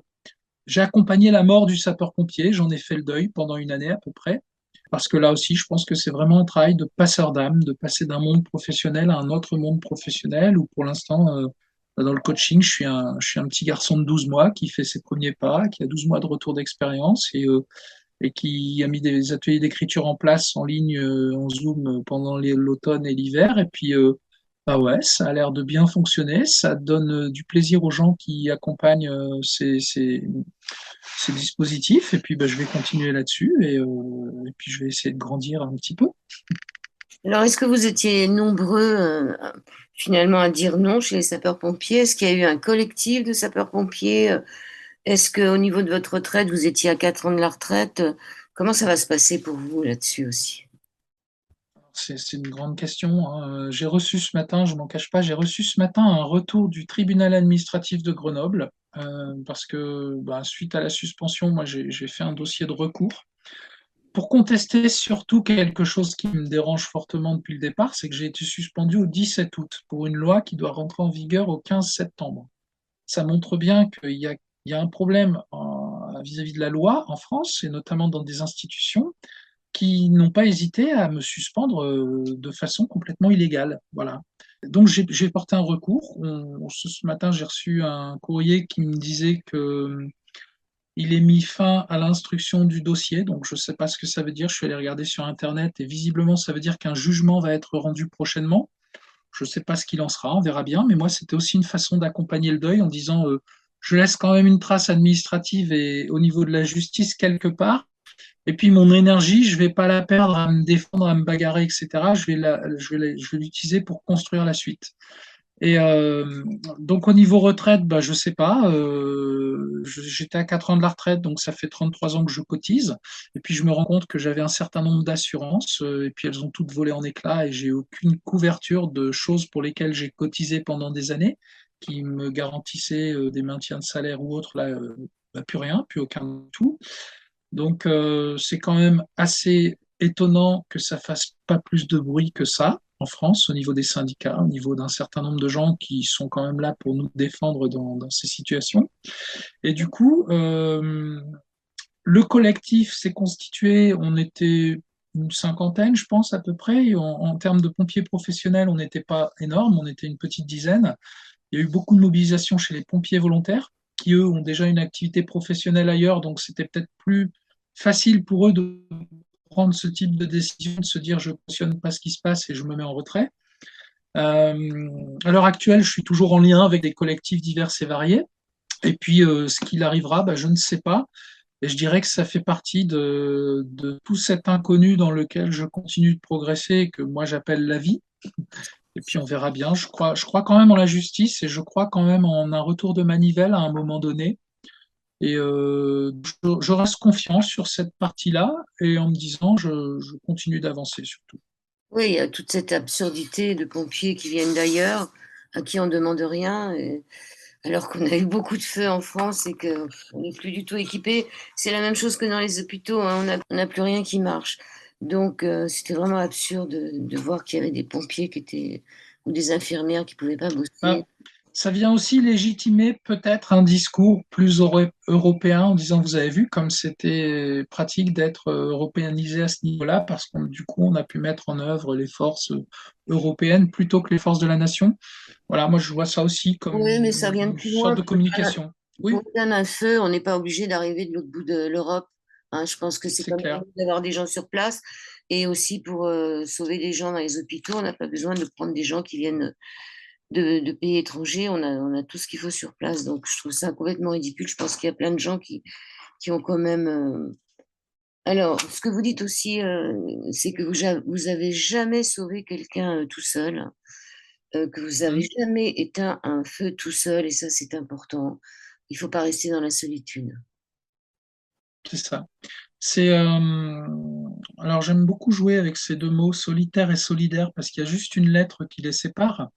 j'ai accompagné la mort du sapeur-pompier, j'en ai fait le deuil pendant une année à peu près, parce que là aussi, je pense que c'est vraiment un travail de passeur d'âme, de passer d'un monde professionnel à un autre monde professionnel, où pour l'instant, dans le coaching, je suis un petit garçon de 12 mois qui fait ses premiers pas, qui a 12 mois de retour d'expérience et qui a mis des ateliers d'écriture en place en ligne, en Zoom pendant l'automne et l'hiver. Et puis, bah ouais, ça a l'air de bien fonctionner. Ça donne du plaisir aux gens qui accompagnent ces dispositifs. Et puis, bah, je vais continuer là-dessus et puis je vais essayer de grandir un petit peu. Alors, est-ce que vous étiez nombreux finalement à dire non chez les sapeurs-pompiers? Est-ce qu'il y a eu un collectif de sapeurs-pompiers? Est-ce qu'au niveau de votre retraite, vous étiez à 4 ans de la retraite? Comment ça va se passer pour vous là-dessus aussi? C'est une grande question, hein. J'ai reçu ce matin, je m'en cache pas, j'ai reçu ce matin un retour du tribunal administratif de Grenoble parce que bah, suite à la suspension, moi j'ai fait un dossier de recours pour contester surtout quelque chose qui me dérange fortement depuis le départ, c'est que j'ai été suspendu au 17 août pour une loi qui doit rentrer en vigueur au 15 septembre. Ça montre bien il y a un problème vis-à-vis de la loi en France et notamment dans des institutions qui n'ont pas hésité à me suspendre de façon complètement illégale. Voilà. Donc j'ai porté un recours. Ce matin, j'ai reçu un courrier qui me disait que il est mis fin à l'instruction du dossier. Donc je ne sais pas ce que ça veut dire. Je suis allé regarder sur Internet et visiblement, ça veut dire qu'un jugement va être rendu prochainement. Je ne sais pas ce qu'il en sera, on verra bien. Mais moi, c'était aussi une façon d'accompagner le deuil en disant je laisse quand même une trace administrative et au niveau de la justice quelque part. Et puis mon énergie, je vais pas la perdre à me défendre, à me bagarrer, etc. Je vais l'utiliser pour construire la suite. Et donc au niveau retraite, bah, je sais pas. J'étais à 4 ans de la retraite, donc ça fait 33 ans que je cotise. Et puis je me rends compte que j'avais un certain nombre d'assurances, et puis elles ont toutes volé en éclats, et j'ai aucune couverture de choses pour lesquelles j'ai cotisé pendant des années, qui me garantissaient des maintiens de salaire ou autres. Là, bah, plus rien, plus aucun tout. Donc, c'est quand même assez étonnant que ça fasse pas plus de bruit que ça en France, au niveau des syndicats, au niveau d'un certain nombre de gens qui sont quand même là pour nous défendre dans ces situations. Et du coup, le collectif s'est constitué, on était une cinquantaine, je pense, à peu près. Et en termes de pompiers professionnels, on n'était pas énorme, on était une petite dizaine. Il y a eu beaucoup de mobilisation chez les pompiers volontaires, qui eux ont déjà une activité professionnelle ailleurs, donc c'était peut-être plus facile pour eux de prendre ce type de décision, de se dire je ne cautionne pas ce qui se passe et je me mets en retrait. À l'heure actuelle, je suis toujours en lien avec des collectifs divers et variés. Et puis, ce qu'il arrivera, bah, je ne sais pas. Et je dirais que ça fait partie de tout cet inconnu dans lequel je continue de progresser et que moi j'appelle la vie. Et puis on verra bien. Je crois quand même en la justice et je crois quand même en un retour de manivelle à un moment donné. Et je reste confiant sur cette partie-là et en me disant, je continue d'avancer surtout. Oui, il y a toute cette absurdité de pompiers qui viennent d'ailleurs, à qui on ne demande rien, alors qu'on a eu beaucoup de feux en France et qu'on n'est plus du tout équipé. C'est la même chose que dans les hôpitaux, hein, on n'a plus rien qui marche. Donc, c'était vraiment absurde de voir qu'il y avait des pompiers qui étaient, ou des infirmières qui ne pouvaient pas Ah, bosser. ça vient aussi légitimer peut-être un discours plus européen en disant, vous avez vu comme c'était pratique d'être européanisé à ce niveau-là, parce que du coup, on a pu mettre en œuvre les forces européennes plutôt que les forces de la nation. Voilà, moi je vois ça aussi comme Oui, mais ça vient de une plus sorte loin. de communication. Pour Oui, éteindre un feu, on n'est pas obligé d'arriver de l'autre bout de l'Europe. Hein, je pense que c'est c'est quand même clair. mieux d'avoir des gens sur place. Et aussi pour sauver des gens dans les hôpitaux, on n'a pas besoin de prendre des gens qui viennent de pays étrangers. On a tout ce qu'il faut sur place. Donc, je trouve ça complètement ridicule. Je pense qu'il y a plein de gens qui ont quand même. Alors, ce que vous dites aussi, c'est que vous avez jamais sauvé quelqu'un tout seul, que vous avez Mhm. jamais éteint un feu tout seul. Et ça, c'est important. Il faut pas rester dans la solitude. C'est ça. C'est alors j'aime beaucoup jouer avec ces deux mots, solitaire et solidaire, parce qu'il y a juste une lettre qui les sépare.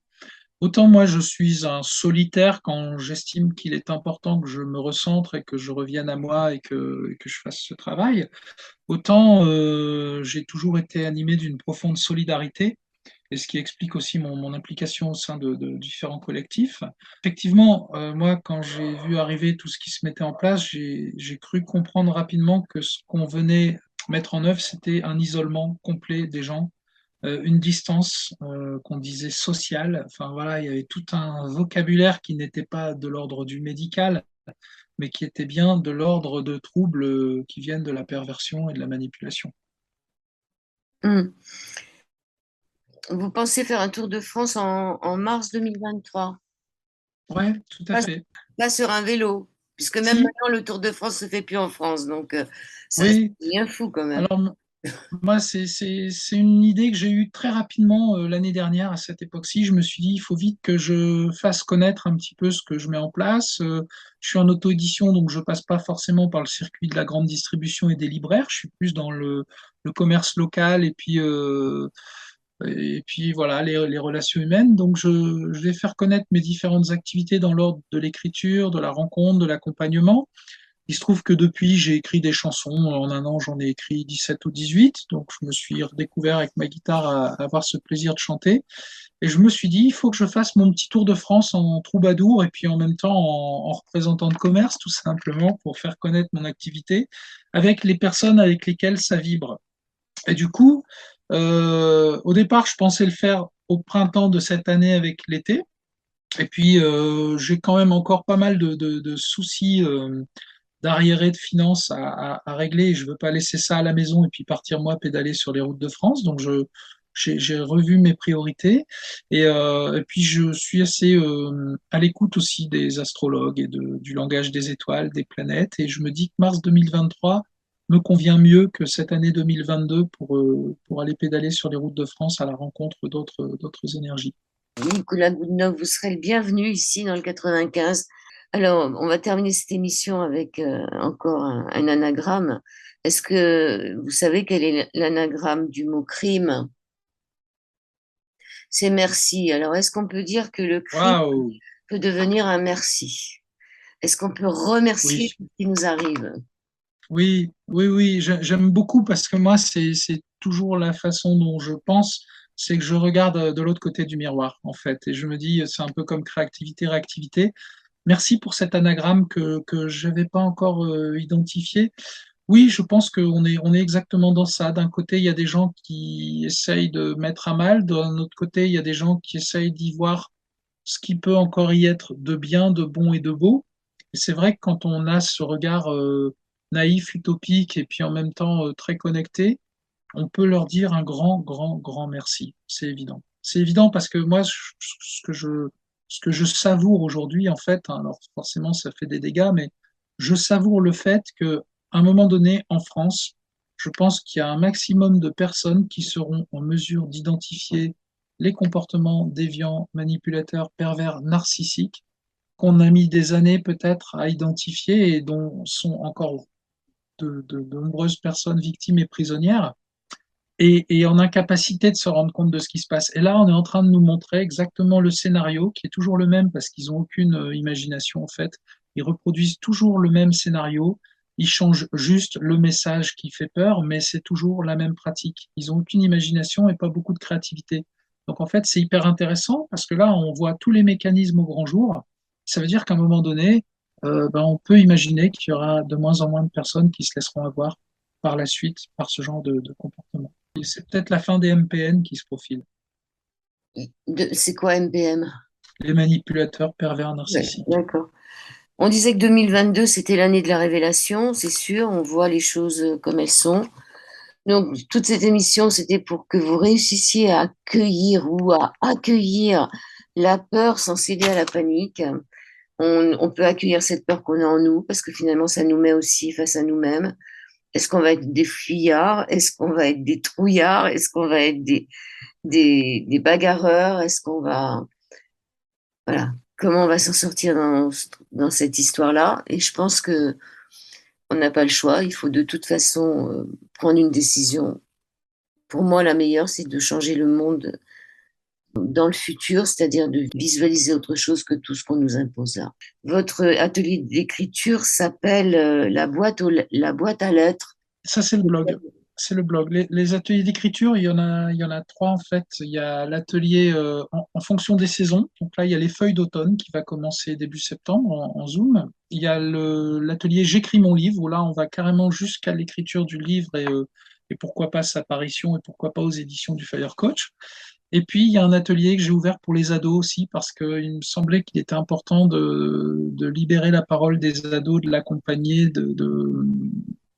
Autant moi je suis un solitaire quand j'estime qu'il est important que je me recentre et que je revienne à moi et que je fasse ce travail. Autant j'ai toujours été animé d'une profonde solidarité, et ce qui explique aussi mon implication au sein de différents collectifs. Effectivement, moi, quand j'ai vu arriver tout ce qui se mettait en place, j'ai cru comprendre rapidement que ce qu'on venait mettre en œuvre, c'était un isolement complet des gens, une distance qu'on disait sociale. Enfin voilà, il y avait tout un vocabulaire qui n'était pas de l'ordre du médical, mais qui était bien de l'ordre de troubles qui viennent de la perversion et de la manipulation. Hmm. Vous pensez faire un tour de France en mars 2023? Ouais, tout à Pas, fait. pas sur un vélo, puisque même Si, maintenant, le Tour de France se fait plus en France. Donc, ça, c'est oui. bien fou quand même. Alors, moi, c'est une idée que j'ai eue très rapidement l'année dernière à cette époque-ci. Je me suis dit, il faut vite que je fasse connaître un petit peu ce que je mets en place. Je suis en auto-édition, donc je passe pas forcément par le circuit de la grande distribution et des libraires. Je suis plus dans le commerce local et puis voilà, les relations humaines. Donc, je vais faire connaître mes différentes activités dans l'ordre de l'écriture, de la rencontre, de l'accompagnement. Il se trouve que depuis, j'ai écrit des chansons. En un an, j'en ai écrit 17 ou 18. Donc, je me suis redécouvert avec ma guitare à avoir ce plaisir de chanter. Et je me suis dit, il faut que je fasse mon petit tour de France en troubadour et puis en même temps en représentant de commerce, tout simplement, pour faire connaître mon activité avec les personnes avec lesquelles ça vibre. Et du coup, au départ, je pensais le faire au printemps de cette année avec l'été. Et puis, j'ai quand même encore pas mal de soucis d'arriérés de finances à régler. Je ne veux pas laisser ça à la maison et puis partir moi pédaler sur les routes de France. Donc j'ai revu mes priorités et puis je suis assez à l'écoute aussi des astrologues et du langage des étoiles, des planètes. Et je me dis que mars 2023 me convient mieux que cette année 2022 pour aller pédaler sur les routes de France à la rencontre d'autres énergies. Nicolas Goodenough, vous serez le bienvenu ici dans le 95. Alors, on va terminer cette émission avec encore un anagramme. Est-ce que vous savez quel est l'anagramme du mot crime? C'est merci. Alors, est-ce qu'on peut dire que le crime Waouh! peut devenir un merci? Est-ce qu'on peut remercier Oui. ce qui nous arrive? Oui, oui, oui, j'aime beaucoup parce que moi, c'est toujours la façon dont je pense, c'est que je regarde de l'autre côté du miroir, en fait, et je me dis, c'est un peu comme créativité, réactivité. Merci pour cet anagramme que je n'avais pas encore identifié. Oui, je pense qu'on est exactement dans ça. D'un côté, il y a des gens qui essayent de mettre à mal, d'un autre côté, il y a des gens qui essayent d'y voir ce qui peut encore y être de bien, de bon et de beau. Et c'est vrai que quand on a ce regard naïf, utopique et puis en même temps très connecté, on peut leur dire un grand, grand, grand merci. C'est évident. C'est évident parce que moi, ce que je savoure aujourd'hui, en fait, hein, alors forcément, ça fait des dégâts, mais je savoure le fait que, à un moment donné, en France, je pense qu'il y a un maximum de personnes qui seront en mesure d'identifier les comportements déviants, manipulateurs, pervers, narcissiques, qu'on a mis des années peut-être à identifier et dont sont encore de nombreuses personnes victimes et prisonnières et en incapacité de se rendre compte de ce qui se passe. Et là, on est en train de nous montrer exactement le scénario qui est toujours le même parce qu'ils n'ont aucune imagination en fait. Ils reproduisent toujours le même scénario. Ils changent juste le message qui fait peur, mais c'est toujours la même pratique. Ils n'ont aucune imagination et pas beaucoup de créativité. Donc en fait, c'est hyper intéressant parce que là, on voit tous les mécanismes au grand jour. Ça veut dire qu'à un moment donné, on peut imaginer qu'il y aura de moins en moins de personnes qui se laisseront avoir par la suite par ce genre de comportement. Et c'est peut-être la fin des MPN qui se profile. C'est quoi MPM? Les manipulateurs pervers Ouais, narcissiques. d'accord. On disait que 2022, c'était l'année de la révélation, c'est sûr, on voit les choses comme elles sont. Donc, toute cette émission, c'était pour que vous réussissiez à accueillir la peur sans céder à la panique. On peut accueillir cette peur qu'on a en nous parce que finalement, ça nous met aussi face à nous-mêmes. Est-ce qu'on va être des fuyards? Est-ce qu'on va être des trouillards? Est-ce qu'on va être des bagarreurs? Est-ce qu'on va... Voilà. Comment on va s'en sortir dans cette histoire-là? Et je pense que on n'a pas le choix. Il faut de toute façon prendre une décision. Pour moi, la meilleure, c'est de changer le monde dans le futur, c'est-à-dire de visualiser autre chose que tout ce qu'on nous impose là. Votre atelier d'écriture s'appelle la boîte à lettres. Ça, c'est le blog. C'est le blog. Les ateliers d'écriture, il y en a trois en fait. Il y a l'atelier en fonction des saisons. Donc là, il y a les feuilles d'automne qui va commencer début septembre en Zoom. Il y a l'atelier J'écris mon livre, où là, on va carrément jusqu'à l'écriture du livre et pourquoi pas sa parution et pourquoi pas aux éditions du Fire Coach. Et puis, il y a un atelier que j'ai ouvert pour les ados aussi, parce qu'il me semblait qu'il était important de libérer la parole des ados, de l'accompagner,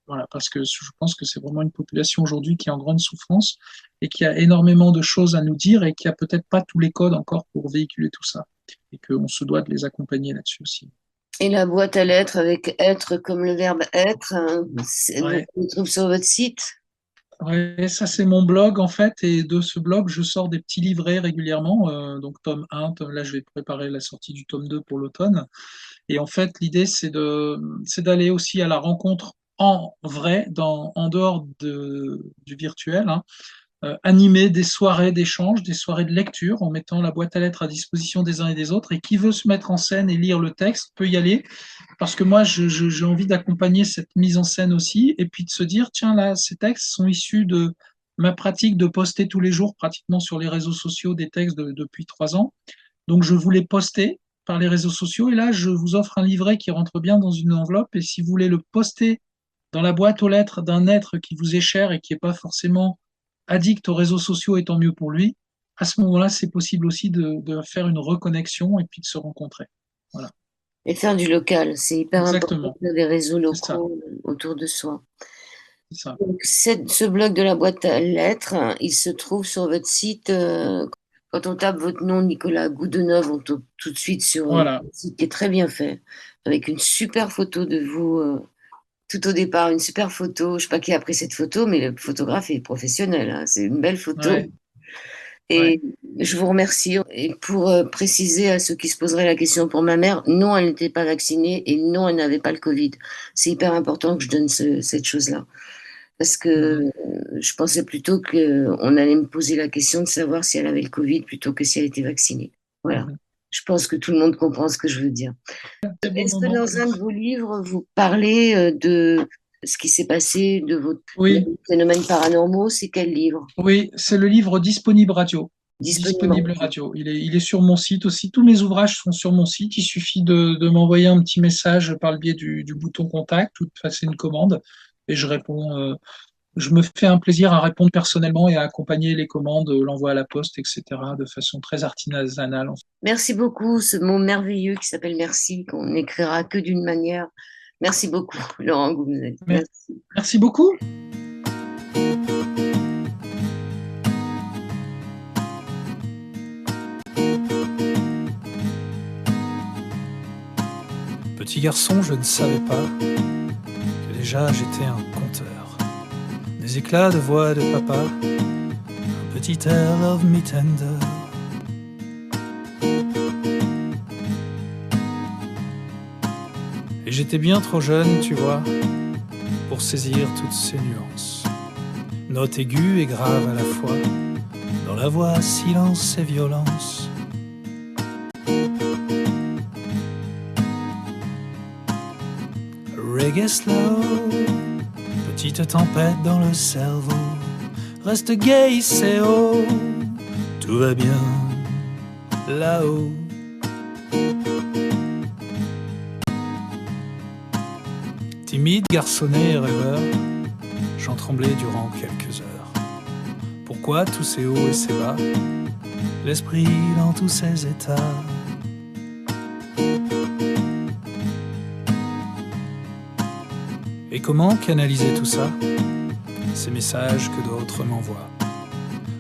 voilà, parce que je pense que c'est vraiment une population aujourd'hui qui est en grande souffrance et qui a énormément de choses à nous dire et qui a peut-être pas tous les codes encore pour véhiculer tout ça. Et qu'on se doit de les accompagner là-dessus aussi. Et la boîte à lettres avec être comme le verbe être, Ouais. on le trouve sur votre site. Ouais, ça c'est mon blog en fait, et de ce blog je sors des petits livrets régulièrement, donc tome 1, là je vais préparer la sortie du tome 2 pour l'automne, et en fait l'idée c'est d'aller aussi à la rencontre en vrai, en dehors du virtuel, hein, animer des soirées d'échange, des soirées de lecture en mettant la boîte à lettres à disposition des uns et des autres, et qui veut se mettre en scène et lire le texte peut y aller, parce que moi, j'ai envie d'accompagner cette mise en scène aussi, et puis de se dire, tiens, là, ces textes sont issus de ma pratique de poster tous les jours, pratiquement sur les réseaux sociaux, des textes depuis 3 ans. Donc, je voulais poster par les réseaux sociaux, et là, je vous offre un livret qui rentre bien dans une enveloppe, et si vous voulez le poster dans la boîte aux lettres d'un être qui vous est cher et qui n'est pas forcément addict aux réseaux sociaux, et tant mieux pour lui, à ce moment-là, c'est possible aussi de faire une reconnexion et puis de se rencontrer. Voilà. Et faire du local, c'est hyper important Exactement. de faire des réseaux C'est ça. locaux autour de soi. C'est ça. Donc, ce blog de la boîte à lettres, il se trouve sur votre site. Quand on tape votre nom, Nicolas Goudeneuve, on tombe tout de suite sur un Voilà. site qui est très bien fait, avec une super photo de vous. Tout au départ, une super photo. Je ne sais pas qui a pris cette photo, mais le photographe est professionnel, hein. C'est une belle photo. Ouais. Et Ouais. je vous remercie. Et pour préciser à ceux qui se poseraient la question pour ma mère, non, elle n'était pas vaccinée et non, elle n'avait pas le Covid. C'est hyper important que je donne cette chose-là. Parce que Mhm. je pensais plutôt qu'on allait me poser la question de savoir si elle avait le Covid plutôt que si elle était vaccinée. Voilà. Mhm. Je pense que tout le monde comprend ce que je veux dire. C'est bon, Est-ce non, que non, dans un de merci. vos livres, vous parlez de ce qui s'est passé, de vos Oui, phénomènes paranormaux? C'est quel livre oui, c'est le livre Disponible Radio. Disponible disponible? Radio. Il est sur mon site aussi. Tous mes ouvrages sont sur mon site. Il suffit de m'envoyer un petit message par le biais du bouton contact ou de passer une commande et je réponds. Je me fais un plaisir à répondre personnellement et à accompagner les commandes, l'envoi à la poste, etc., de façon très artisanale. Merci beaucoup, ce mot merveilleux qui s'appelle merci, qu'on n'écrira que d'une manière. Merci beaucoup, Laurent Goumzel. Mer- Merci. Merci beaucoup. Petit garçon, je ne savais pas que déjà j'étais un conteur. Des éclats de voix de papa, un petit air love me tender. Et j'étais bien trop jeune, tu vois, pour saisir toutes ces nuances. Notes aiguës et graves à la fois, dans la voix silence et violence. Reggae slow, petite tempête dans le cerveau. Reste gay, c'est haut, tout va bien là-haut. Timide, garçonnet et rêveur, j'en tremblais durant quelques heures. Pourquoi tous ces hauts et ces bas, l'esprit dans tous ses états? Et comment canaliser tout ça? Ces messages que d'autres m'envoient.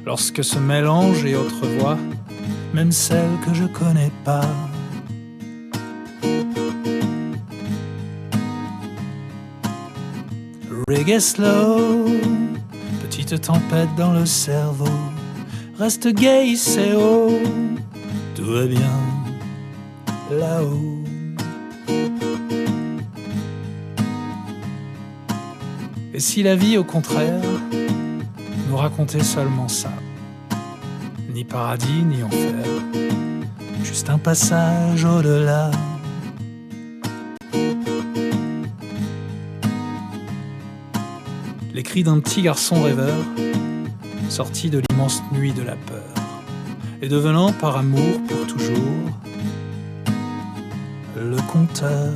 Lorsque se mélangent et autres voix, même celles que je connais pas. Reggae slow, petite tempête dans le cerveau. Reste gay, c'est haut, tout va bien là-haut. Et si la vie, au contraire, nous racontait seulement ça? Ni paradis, ni enfer, juste un passage au-delà. Les cris d'un petit garçon rêveur, sorti de l'immense nuit de la peur, et devenant par amour pour toujours le conteur.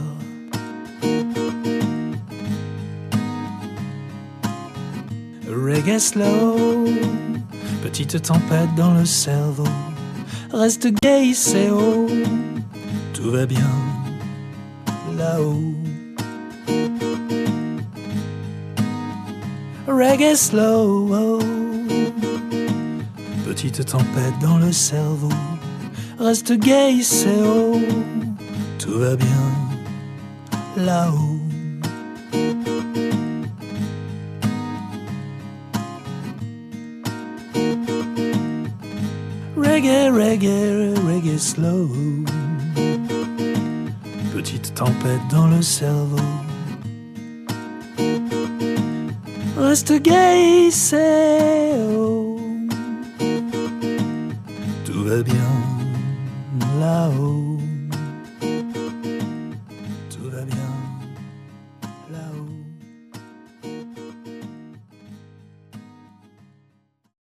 Reggae slow, petite tempête dans le cerveau. Reste gay, c'est haut, tout va bien là-haut. Reggae slow, oh. Petite tempête dans le cerveau. Reste gay, c'est haut, tout va bien là-haut. Reggae, reggae, reggae slow. Petite tempête dans le cerveau. Reste gay, c'est haut, tout va bien